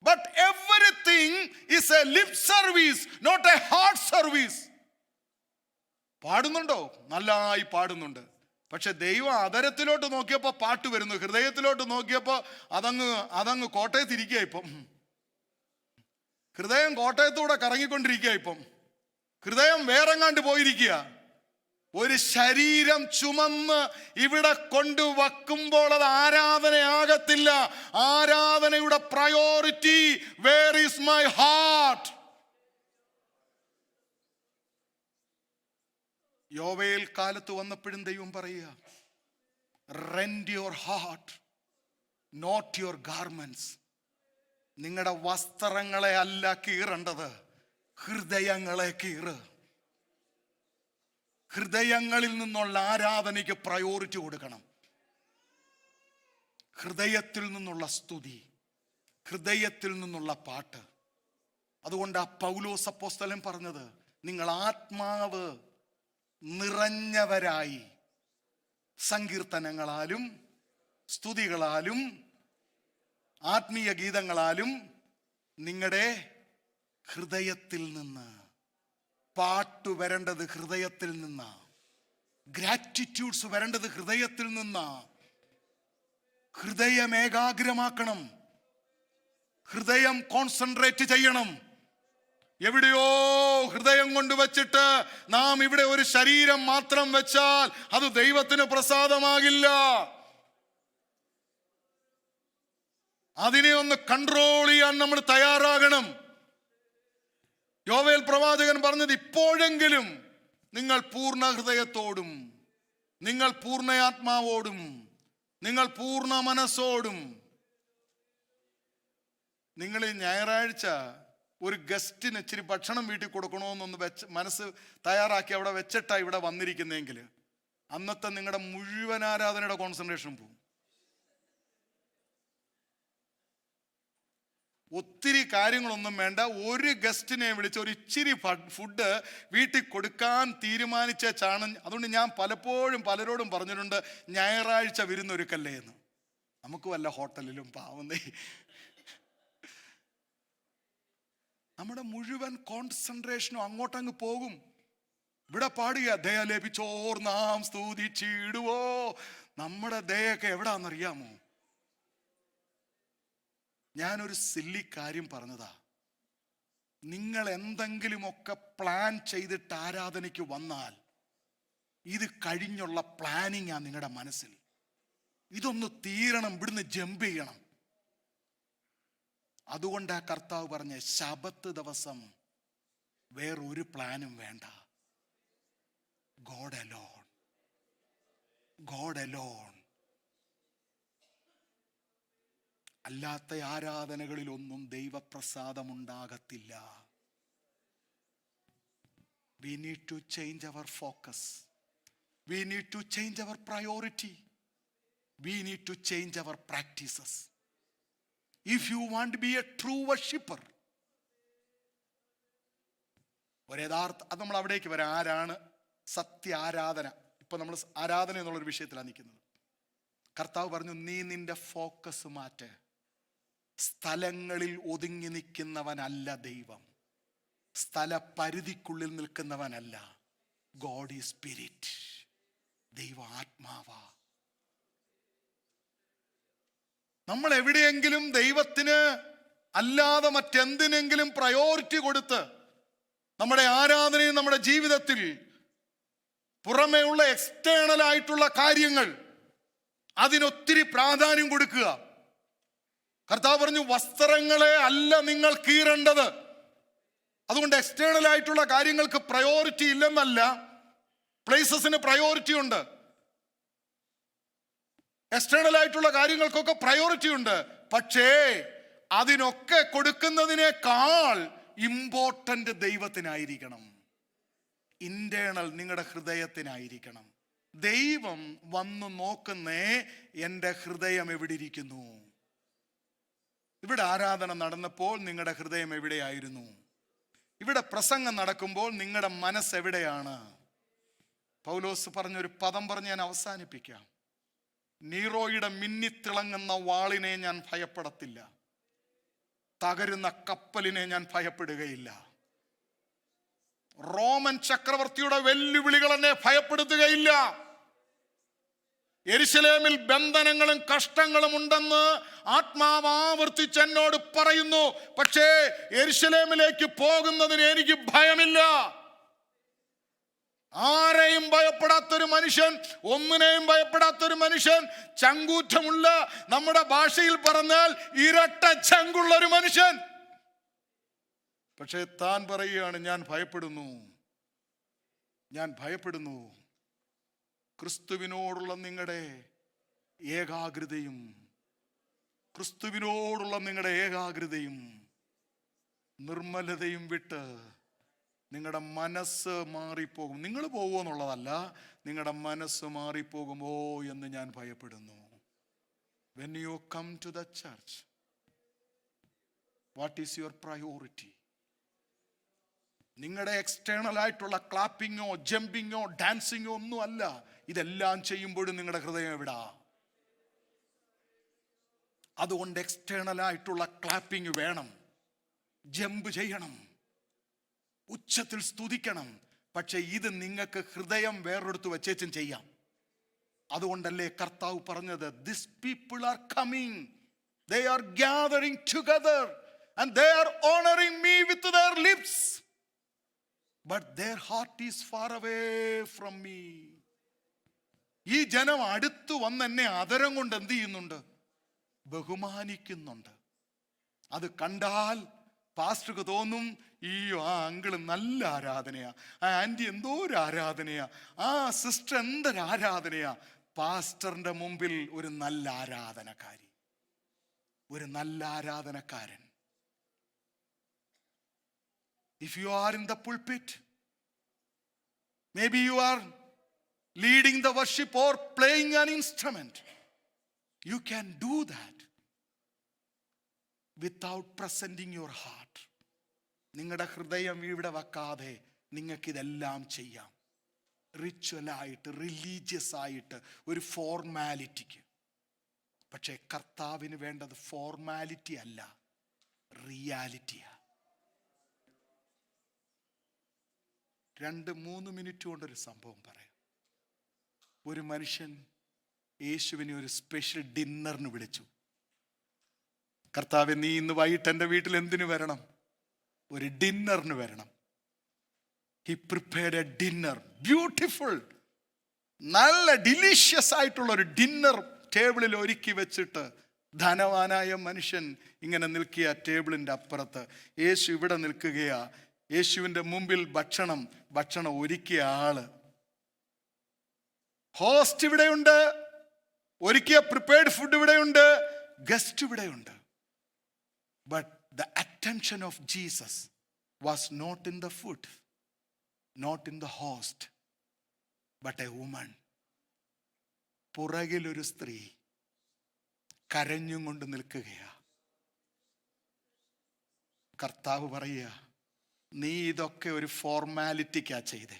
but everything is a lip service, not a heart service. പാടുന്നുണ്ടോ? നല്ലതായി പാടുന്നുണ്ട്. പക്ഷെ ദൈവം അതരത്തിലോട്ട് നോക്കിയപ്പോൾ പാട്ട് വരുന്നു, ഹൃദയത്തിലോട്ട് നോക്കിയപ്പോൾ അതങ്ങ് കോട്ടയത്തിരിക്കുക. ഇപ്പം ഹൃദയം കോട്ടയത്തൂടെ കറങ്ങിക്കൊണ്ടിരിക്കുക. ഇപ്പം ഹൃദയം വേറെങ്ങാണ്ട് പോയിരിക്കുക. ഒരു ശരീരം ചുമന്ന് ഇവിടെ കൊണ്ടുവെക്കുമ്പോൾ അത് ആരാധനയാകത്തില്ല. ആരാധനയുടെ priority, where is my heart? Yovel കാലത്ത് വന്നപ്പോഴും ദൈവം പറയുക, rend your heart, not your garments. നിങ്ങളുടെ വസ്ത്രങ്ങളെ അല്ല കീറേണ്ടത്, ഹൃദയങ്ങളെ കീറ്. ഹൃദയങ്ങളിൽ നിന്നുള്ള ആരാധനയ്ക്ക് പ്രയോറിറ്റി കൊടുക്കണം. ഹൃദയത്തിൽ നിന്നുള്ള സ്തുതി, ഹൃദയത്തിൽ നിന്നുള്ള പാട്ട്. അതുകൊണ്ട് ആ പൗലോസ് അപ്പോസ്തലൻ പറഞ്ഞത്, നിങ്ങൾ ആത്മാവ് നിറഞ്ഞവരായി സങ്കീർത്തനങ്ങളാലും സ്തുതികളാലും ആത്മീയ ഗീതങ്ങളാലും നിങ്ങളുടെ ഹൃദയത്തിൽ നിന്ന്. പാട്ട് വരേണ്ടത് ഹൃദയത്തിൽ നിന്നാ. ഗ്രാറ്റിറ്റ്യൂഡ്സ് വരേണ്ടത് ഹൃദയത്തിൽ നിന്നാ. ഹൃദയം ഏകാഗ്രമാക്കണം, ഹൃദയം കോൺസെൻട്രേറ്റ് ചെയ്യണം. എവിടെയോ ഹൃദയം കൊണ്ട് വെച്ചിട്ട് നാം ഇവിടെ ഒരു ശരീരം മാത്രം വെച്ചാൽ അത് ദൈവത്തിന് പ്രസാദമാകില്ല. അതിനെ ഒന്ന് കൺട്രോൾ ചെയ്യാൻ നമ്മൾ തയ്യാറാകണം. യോവേൽ പ്രവാചകൻ പറഞ്ഞത്, ഇപ്പോഴെങ്കിലും നിങ്ങൾ പൂർണ്ണ ഹൃദയത്തോടും നിങ്ങൾ പൂർണ്ണ ആത്മാവോടും നിങ്ങൾ പൂർണ്ണ മനസ്സോടും. നിങ്ങൾ ഈ ഞായറാഴ്ച ഒരു ഗസ്റ്റിന് ഇച്ചിരി ഭക്ഷണം വീട്ടിൽ കൊടുക്കണമെന്നൊന്ന് മനസ്സ് തയ്യാറാക്കി അവിടെ വെച്ചിട്ടാണ് ഇവിടെ വന്നിരിക്കുന്നതെങ്കിൽ അന്നത്തെ നിങ്ങളുടെ മുഴുവൻ ആരാധനയുടെ കോൺസെൻട്രേഷൻ പോകും. ഒത്തിരി കാര്യങ്ങളൊന്നും വേണ്ട, ഒരു ഗസ്റ്റിനെ വിളിച്ച് ഒരു ഇച്ചിരി ഫുഡ് വീട്ടിൽ കൊടുക്കാൻ തീരുമാനിച്ചാണ്. അതുകൊണ്ട് ഞാൻ പലപ്പോഴും പലരോടും പറഞ്ഞിട്ടുണ്ട്, ഞായറാഴ്ച വിരുന്നൊരുക്കല്ലേ എന്ന്. നമുക്ക് വല്ല ഹോട്ടലിലും പാവുന്നേ, നമ്മുടെ മുഴുവൻ കോൺസെൻട്രേഷനും അങ്ങോട്ടങ്ങ് പോകും. ഇവിടെ പാടുക, ദയ ലഭിച്ചോർ നാം സ്തുതിച്ചിടുവോ. നമ്മുടെ ദയൊക്കെ എവിടാന്നറിയാമോ? ഞാനൊരു സില്ലി കാര്യം പറഞ്ഞതാ. നിങ്ങൾ എന്തെങ്കിലുമൊക്കെ പ്ലാൻ ചെയ്തിട്ട് ആരാധനയ്ക്ക് വന്നാൽ ഇത് കഴിഞ്ഞുള്ള പ്ലാനിങ് ആ നിങ്ങളുടെ മനസ്സിൽ. ഇതൊന്ന് തീരണം, ഇവിടുന്ന് ജമ്പ് ചെയ്യണം. അതുകൊണ്ട് ആ കർത്താവ് പറഞ്ഞ ശബത്ത് ദിവസം വേറൊരു പ്ലാനും വേണ്ട. God alone, God alone. അല്ലാത്ത ആരാധനകളിലൊന്നും ദൈവപ്രസാദമുണ്ടാകത്തില്ല. We need to change our focus. We need to change our priority. We need to change our practices. If you want to be a true worshipper, ഒരു യഥാർത്ഥ, അത് നമ്മൾ അവിടേക്ക് വരാം. ആരാണ് സത്യ ആരാധന? ഇപ്പൊ നമ്മൾ ആരാധന എന്നുള്ളൊരു വിഷയത്തിലാണ് നിൽക്കുന്നത്. കർത്താവ് പറഞ്ഞു, നീ നിന്റെ ഫോക്കസ് മാറ്റ്. സ്ഥലങ്ങളിൽ ഒതുങ്ങി നിൽക്കുന്നവനല്ല ദൈവം, സ്ഥല പരിധിക്കുള്ളിൽ നിൽക്കുന്നവനല്ല. God is spirit. ദൈവ ആത്മാവാ. നമ്മൾ എവിടെയെങ്കിലും ദൈവത്തിന് അല്ലാതെ മറ്റെന്തിനെങ്കിലും പ്രയോറിറ്റി കൊടുത്ത് നമ്മുടെ ആരാധനയും നമ്മുടെ ജീവിതത്തിൽ പുറമേയുള്ള എക്സ്റ്റേണൽ ആയിട്ടുള്ള കാര്യങ്ങൾ അതിനൊത്തിരി പ്രാധാന്യം കൊടുക്കുക. കർത്താവ് പറഞ്ഞു, വസ്ത്രങ്ങളെ അല്ല നിങ്ങൾ കീറേണ്ടത്. അതുകൊണ്ട് എക്സ്റ്റേണൽ ആയിട്ടുള്ള കാര്യങ്ങൾക്ക് പ്രയോറിറ്റി ഇല്ലെന്നല്ല, പ്ലേസസിന് പ്രയോറിറ്റി ഉണ്ട്, എക്സ്റ്റേണൽ ആയിട്ടുള്ള കാര്യങ്ങൾക്കൊക്കെ പ്രയോറിറ്റി ഉണ്ട്. പക്ഷേ അതിനൊക്കെ കൊടുക്കുന്നതിനേക്കാൾ ഇമ്പോർട്ടന്റ് ദൈവത്തിനായിരിക്കണം. ഇന്റേണൽ നിങ്ങളുടെ ഹൃദയത്തിനായിരിക്കണം. ദൈവം വന്നു നോക്കുന്നേ എൻ്റെ ഹൃദയം എവിടെ ഇരിക്കുന്നു. ഇവിടെ ആരാധന നടന്നപ്പോൾ നിങ്ങളുടെ ഹൃദയം എവിടെയായിരുന്നു? ഇവിടെ പ്രസംഗം നടക്കുമ്പോൾ നിങ്ങളുടെ മനസ്സ് എവിടെയാണ്? പൗലോസ് പറഞ്ഞൊരു പദം പറഞ്ഞ് ഞാൻ അവസാനിപ്പിക്കാം. നീറോയുടെ മിന്നിത്തിളങ്ങുന്ന വാളിനെ ഞാൻ ഭയപ്പെടത്തില്ല, തകരുന്ന കപ്പലിനെ ഞാൻ ഭയപ്പെടുകയില്ല. റോമൻ ചക്രവർത്തിയുടെ വെല്ലുവിളികൾ എന്നെ ഭയപ്പെടുത്തുകയില്ല. യെരുശലേമിൽ ബന്ധനങ്ങളും കഷ്ടങ്ങളും ഉണ്ടെന്ന് ആത്മാവ് ആവർത്തിച്ച് എന്നോട് പറയുന്നു. പക്ഷേ യെരുശലേമിലേക്ക് പോകുന്നതിന് എനിക്ക് ഭയമില്ല. ആരെയും ഭയപ്പെടാത്തൊരു മനുഷ്യൻ, ഒന്നിനെയും ഭയപ്പെടാത്തൊരു മനുഷ്യൻ, ചങ്കൂറ്റമുള്ള, നമ്മുടെ ഭാഷയിൽ പറഞ്ഞാൽ ഇരട്ട ചങ്കുള്ളൊരു മനുഷ്യൻ. പക്ഷേ താൻ പറയുകയാണ്, ഞാൻ ഭയപ്പെടുന്നു, ഞാൻ ഭയപ്പെടുന്നു. ക്രിസ്തുവിനോടുള്ള നിങ്ങളുടെ ഏകാഗ്രതയും, ക്രിസ്തുവിനോടുള്ള നിങ്ങളുടെ ഏകാഗ്രതയും നിർമ്മലതയും വിട്ട് നിങ്ങളുടെ മനസ്സ് മാറിപ്പോകും. നിങ്ങൾ പോകുമോ എന്നുള്ളതല്ല, നിങ്ങളുടെ മനസ്സ് മാറിപ്പോകുമോ എന്ന് ഞാൻ ഭയപ്പെടുന്നു. When you come to the church, what is your priority? നിങ്ങളുടെ എക്സ്റ്റേണൽ ആയിട്ടുള്ള ക്ലാപ്പിങ്ങോ ജമ്പിങ്ങോ ഡാൻസിങ്ങോ ഒന്നും അല്ല. ഇതെല്ലാം ചെയ്യുമ്പോഴും നിങ്ങളുടെ ഹൃദയം എവിടാ? അതുകൊണ്ട് എക്സ്റ്റേണൽ ആയിട്ടുള്ള ക്ലാപ്പിംഗ് വേണം, ജമ്പ് ചെയ്യണം, ഉച്ചത്തിൽ സ്തുതിക്കണം. പക്ഷെ ഇത് നിങ്ങൾക്ക് ഹൃദയം വേറെടുത്ത് വെച്ചേച്ചും ചെയ്യാം. അതുകൊണ്ടല്ലേ കർത്താവ് പറഞ്ഞത്, this people are coming, they are gathering together and they are honouring me with their lips, but their heart is far away from me. ഈ ജനം അടുത്തു വന്ന് എന്നെ ആദരം കൊണ്ട് എന്ത് ചെയ്യുന്നുണ്ട്? ബഹുമാനിക്കുന്നുണ്ട്. അത് കണ്ടാൽ പാസ്റ്റർക്ക് തോന്നും, ആ അങ്കിള് നല്ല ആരാധനയാ, ആ ആന്റി എന്തോ ഒരു ആരാധനയാ, ആ സിസ്റ്റർ എന്തൊരു ആരാധനയാ. പാസ്റ്ററിന്റെ മുമ്പിൽ ഒരു നല്ല ആരാധനക്കാരി, ഒരു നല്ല ആരാധനക്കാരൻ. If you are in the pulpit, maybe you are leading the worship or playing an instrument, you can do that without presenting your heart. നിങ്ങളുടെ ഹൃദയം ഇവിടെ വെക്കാതെ നിങ്ങൾക്കിതെല്ലാം ചെയ്യാം. റിച്വലായിട്ട്, റിലീജിയസ് ആയിട്ട്, ഒരു ഫോർമാലിറ്റിക്ക്. പക്ഷേ കർത്താവിന് വേണ്ടത് ഫോർമാലിറ്റി അല്ല, റിയാലിറ്റിയാ. 2-3 മിനിറ്റ് കൊണ്ടൊരു സംഭവം പറയാം. ഒരു മനുഷ്യൻ യേശുവിനെ ഒരു സ്പെഷ്യൽ ഡിന്നറിന് വിളിച്ചു. കർത്താവേ, നീ ഇന്ന് വൈകിട്ട് എൻ്റെ വീട്ടിൽ എന്തിനു വരണം? ഒരു ഡിന്നറിന് വരണം. He prepared A dinner, beautiful, നല്ല ഡിലീഷ്യസ് ആയിട്ടുള്ള ഒരു ഡിന്നർ ടേബിളിൽ ഒരുക്കി വെച്ചിട്ട് ധനവാനായ മനുഷ്യൻ ഇങ്ങനെ നിൽക്കുക ടേബിളിൻ്റെ അപ്പുറത്ത്. യേശു ഇവിടെ നിൽക്കുകയാ. യേശുവിൻ്റെ മുമ്പിൽ ഭക്ഷണം ഒരുക്കിയ ആള്, ഹോസ്റ്റ് ഇവിടെയുണ്ട്, ഒരുക്കിയ പ്രിപ്പയർഡ് ഫുഡ് ഇവിടെയുണ്ട്, ഗസ്റ്റ് ഇവിടെയുണ്ട്. But the attention of Jesus was not in the food, not in the host, but a woman. പുറകിലൊരു സ്ത്രീ കരഞ്ഞും കൊണ്ട് നിൽക്കുകയാ. കർത്താവ് പറയുക, നീ ഇതൊക്കെ ഒരു ഫോർമാലിറ്റിക്കാ ചെയ്തേ,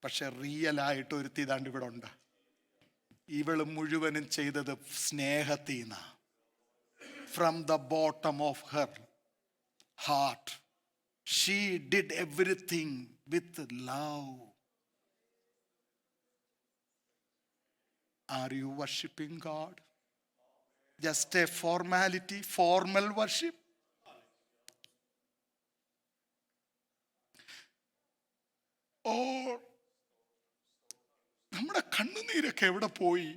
പക്ഷെ റിയലായിട്ട് ഒരുത്തി ഇതാണ്ട് ഇവിടെ ഉണ്ട്. ഇവള് മുഴുവനും ചെയ്തത് സ്നേഹത്തിന, from the bottom of her heart. She did everything with love. Are you worshipping God? Just a formality, formal worship? Oh, നമ്മുടെ കണ്ണുനീരൊക്കെ എവിടെ പോയി?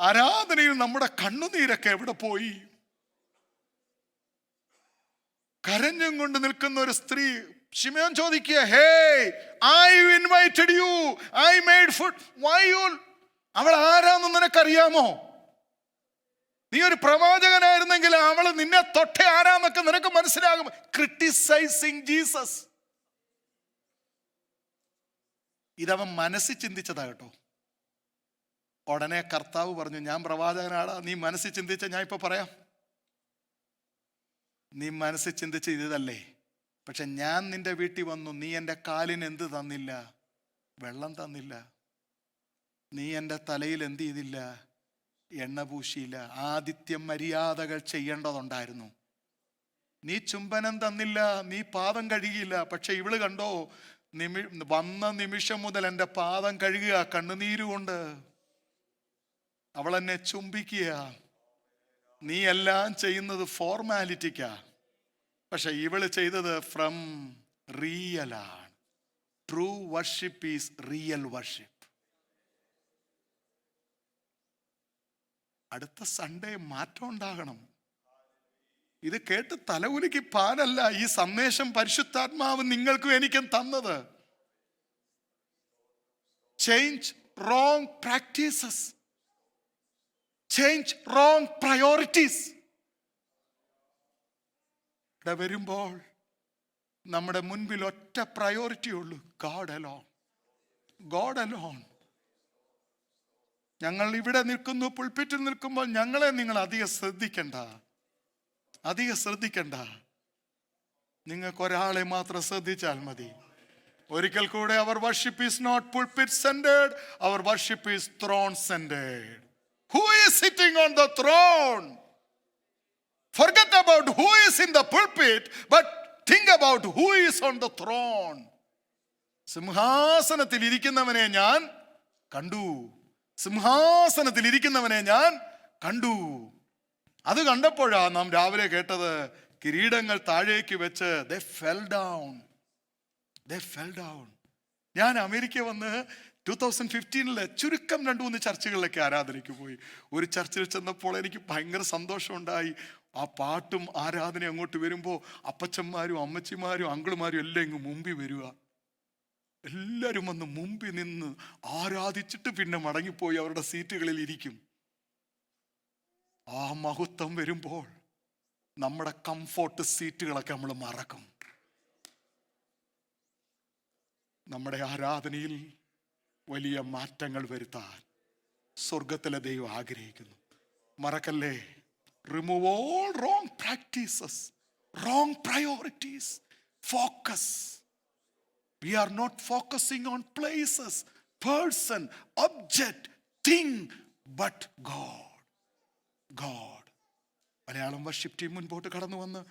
ആരാധനയിൽ നമ്മുടെ കണ്ണുനീരൊക്കെ എവിടെ പോയി? കരഞ്ഞും കൊണ്ട് നിൽക്കുന്ന ഒരു സ്ത്രീ, ശിമയോൻ ചോദിക്കുക, hey, I invited you, I made food, why you? അവൾ ആരാന്ന് നിനക്കറിയാമോ? നീ ഒരു പ്രവാചകനായിരുന്നെങ്കിൽ അവള് നിന്നെ തൊട്ടേ ആരാന്നൊക്കെ നിനക്ക് മനസ്സിലാകും. Criticising Jesus. ഇതവൻ മനസ്സിൽ ചിന്തിച്ചതാ കേട്ടോ. ഉടനെ കർത്താവ് പറഞ്ഞു, ഞാൻ പ്രവാചകനാടാ, നീ മനസ്സിൽ ചിന്തിച്ച ഞാൻ ഇപ്പൊ പറയാം. നീ മനസ്സിൽ ചിന്തിച്ച ഇതല്ലേ, പക്ഷെ ഞാൻ നിന്റെ വീട്ടിൽ വന്നു, നീ എൻ്റെ കാലിന് എന്ത് തന്നില്ല? വെള്ളം തന്നില്ല. നീ എൻ്റെ തലയിൽ എന്ത് ചെയ്തില്ല? എണ്ണ പൂശിയില്ല. ആദിത്യ മര്യാദകൾ ചെയ്യേണ്ടതുണ്ടായിരുന്നു. നീ ചുംബനം തന്നില്ല, നീ പാദം കഴുകിയില്ല. പക്ഷെ ഇവള് കണ്ടോ, വന്ന നിമിഷം മുതൽ എൻ്റെ പാദം കഴുകുക, കണ്ണുനീരുകൊണ്ട് അവൾ എന്നെ ചുംബിക്കുക. നീ എല്ലാം ചെയ്യുന്നത് ഫോർമാലിറ്റിക്കാ, പക്ഷെ ഇവള് ചെയ്തത് ഫ്രം റിയലാണ്. True worship is real worship. അടുത്ത സൺഡേ മാറ്റം ഉണ്ടാകണം. ഇത് കേട്ട് തലകുലുക്കി പാലല്ല, ഈ സന്ദേശം പരിശുദ്ധാത്മാവ് നിങ്ങൾക്കും എനിക്കും തന്നത്. Change wrong practices, change wrong priorities. ഇവിടെ വരുമ്പോൾ നമ്മുടെ മുൻപിൽ ഒറ്റ പ്രയോറിറ്റി ഉള്ളൂ, ഗോഡ് അലോൺ, ഗോഡ് അലോൺ. ഞങ്ങൾ ഇവിടെ നിൽക്കുന്നു, പുൾപിറ്റിൽ നിൽക്കുമ്പോൾ ഞങ്ങളെ നിങ്ങൾ അധികം ശ്രദ്ധിക്കണ്ട. നിങ്ങൾക്ക് ഒരാളെ മാത്രം ശ്രദ്ധിച്ചാൽ മതി. ഒരിക്കൽ കൂടെ, our worship is not pulpit centred, our worship is throne centred. Who is sitting on the throne? Forget about who is in the pulpit, but think about who is on the throne. സിംഹാസനത്തിൽ ഇരിക്കുന്നവനെ ഞാൻ കണ്ടു, സിംഹാസനത്തിൽ ഇരിക്കുന്നവനെ ഞാൻ കണ്ടു. അത് കണ്ടപ്പോഴാ നാം രാവിലെ കേട്ടത്, കിരീടങ്ങൾ താഴേക്ക് വെച്ച് they fell down. ഞാൻ അമേരിക്ക വന്ന് 2015 ചുരുക്കം 2-3 ചർച്ചുകളിലൊക്കെ ആരാധനയ്ക്ക് പോയി. ഒരു ചർച്ചിൽ ചെന്നപ്പോൾ എനിക്ക് ഭയങ്കര സന്തോഷമുണ്ടായി. ആ പാട്ടും ആരാധന അങ്ങോട്ട് വരുമ്പോൾ അപ്പച്ചന്മാരും അമ്മച്ചിമാരും അങ്കിളുമാരും എല്ലാം ഇങ്ങ് മുമ്പിൽ വരിക. എല്ലാവരും വന്ന് മുമ്പിൽ നിന്ന് ആരാധിച്ചിട്ട് പിന്നെ മടങ്ങിപ്പോയി അവരുടെ സീറ്റുകളിൽ ഇരിക്കും. ആ മഹത്വം വരുമ്പോൾ നമ്മുടെ കംഫോർട്ട് സീറ്റുകളൊക്കെ നമ്മൾ മറക്കും. നമ്മുടെ ആരാധനയിൽ വലിയ മാറ്റങ്ങൾ വരുത്താൻ സ്വർഗത്തിലെ ദൈവം ആഗ്രഹിക്കുന്നു. മറക്കല്ലേ, remove all wrong practices, wrong priorities, focus. We are not focusing on places, person, object, thing, but God. Malayalam worship team മുൻപോട്ട് കടന്നു വന്ന്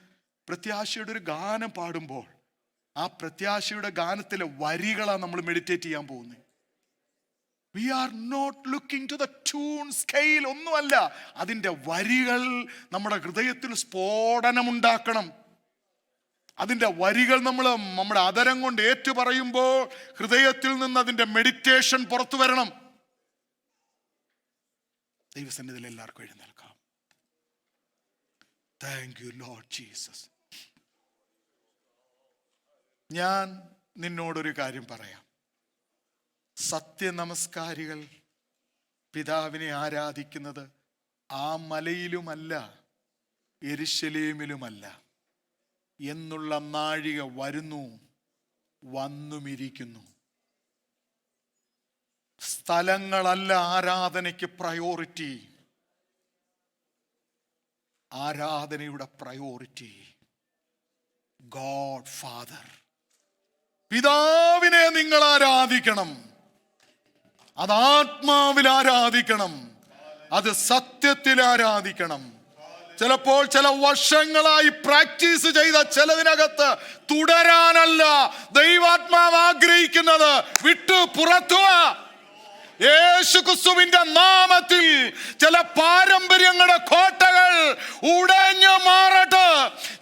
പ്രത്യാശയുടെ ഒരു ഗാനം പാടുമ്പോൾ ആ പ്രത്യാശയുടെ ഗാനത്തിലെ വരികളാണ് നമ്മൾ മെഡിറ്റേറ്റ് ചെയ്യാൻ പോകുന്നത്. We are not looking to the tune scale, ഒന്നുമല്ല. അതിൻ്റെ വരികൾ നമ്മുടെ ഹൃദയത്തിൽ സ്ഫോടനമുണ്ടാക്കണം. അതിൻ്റെ വരികൾ നമ്മുടെ അതരം കൊണ്ട് ഏറ്റു പറയുമ്പോൾ ഹൃദയത്തിൽ നിന്ന് അതിൻ്റെ മെഡിറ്റേഷൻ പുറത്തു വരണം. ദൈവസന്നിധിയിൽ എല്ലാവർക്കും എഴുന്നേൽക്കാം. Thank you Lord Jesus. ഞാൻ നിന്നോടൊരു കാര്യം പറയാം. സത്യനമസ്കാരികൾ പിതാവിനെ ആരാധിക്കുന്നത് ആ മലയിലുമല്ല, യെരൂശലേമിലുമല്ല എന്നുള്ള നാഴിക വരുന്നു, വന്നുമിരിക്കുന്നു. സ്ഥലങ്ങളല്ല ആരാധനയ്ക്ക് പ്രയോറിറ്റി. ആരാധനയുടെ പ്രയോറിറ്റി ഗോഡ് ഫാദർ. പിതാവിനെ നിങ്ങൾ ആരാധിക്കണം. അത് ആത്മാവിൽ ആരാധിക്കണം, അത് സത്യത്തിൽ ആരാധിക്കണം. ചിലപ്പോൾ ചില വർഷങ്ങളായി പ്രാക്ടീസ് ചെയ്ത ചിലതിനകത്ത് തുടരാനല്ല ദൈവാത്മാവ് ആഗ്രഹിക്കുന്നത്. വിട്ടു പുറത്തു വാ. യേശുക്രിസ്തുവിന്റെ നാമത്തിൽ ചില പാരമ്പര്യങ്ങളുടെ കോട്ടകൾ ഉടഞ്ഞു മാറട്ടെ.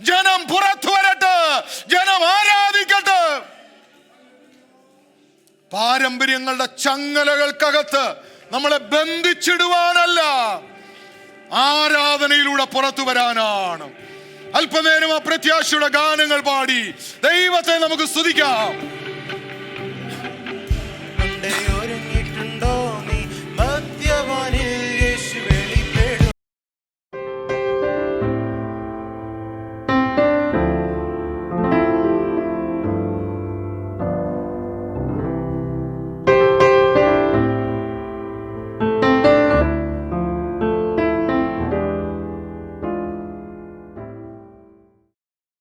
ജനം പുറത്തു വരട്ടെ, ജനം ആരാധിക്കട്ടെ. പാരമ്പര്യങ്ങളുടെ ചങ്ങലകൾക്കകത്ത് നമ്മളെ ബന്ധിച്ചിടുവാനല്ല, ആരാധനയിലൂടെ പുറത്തു വരാനാണ്. അല്പനേരം അപ്രത്യാശയുടെ ഗാനങ്ങൾ പാടി ദൈവത്തെ നമുക്ക് സ്തുതിക്കാം.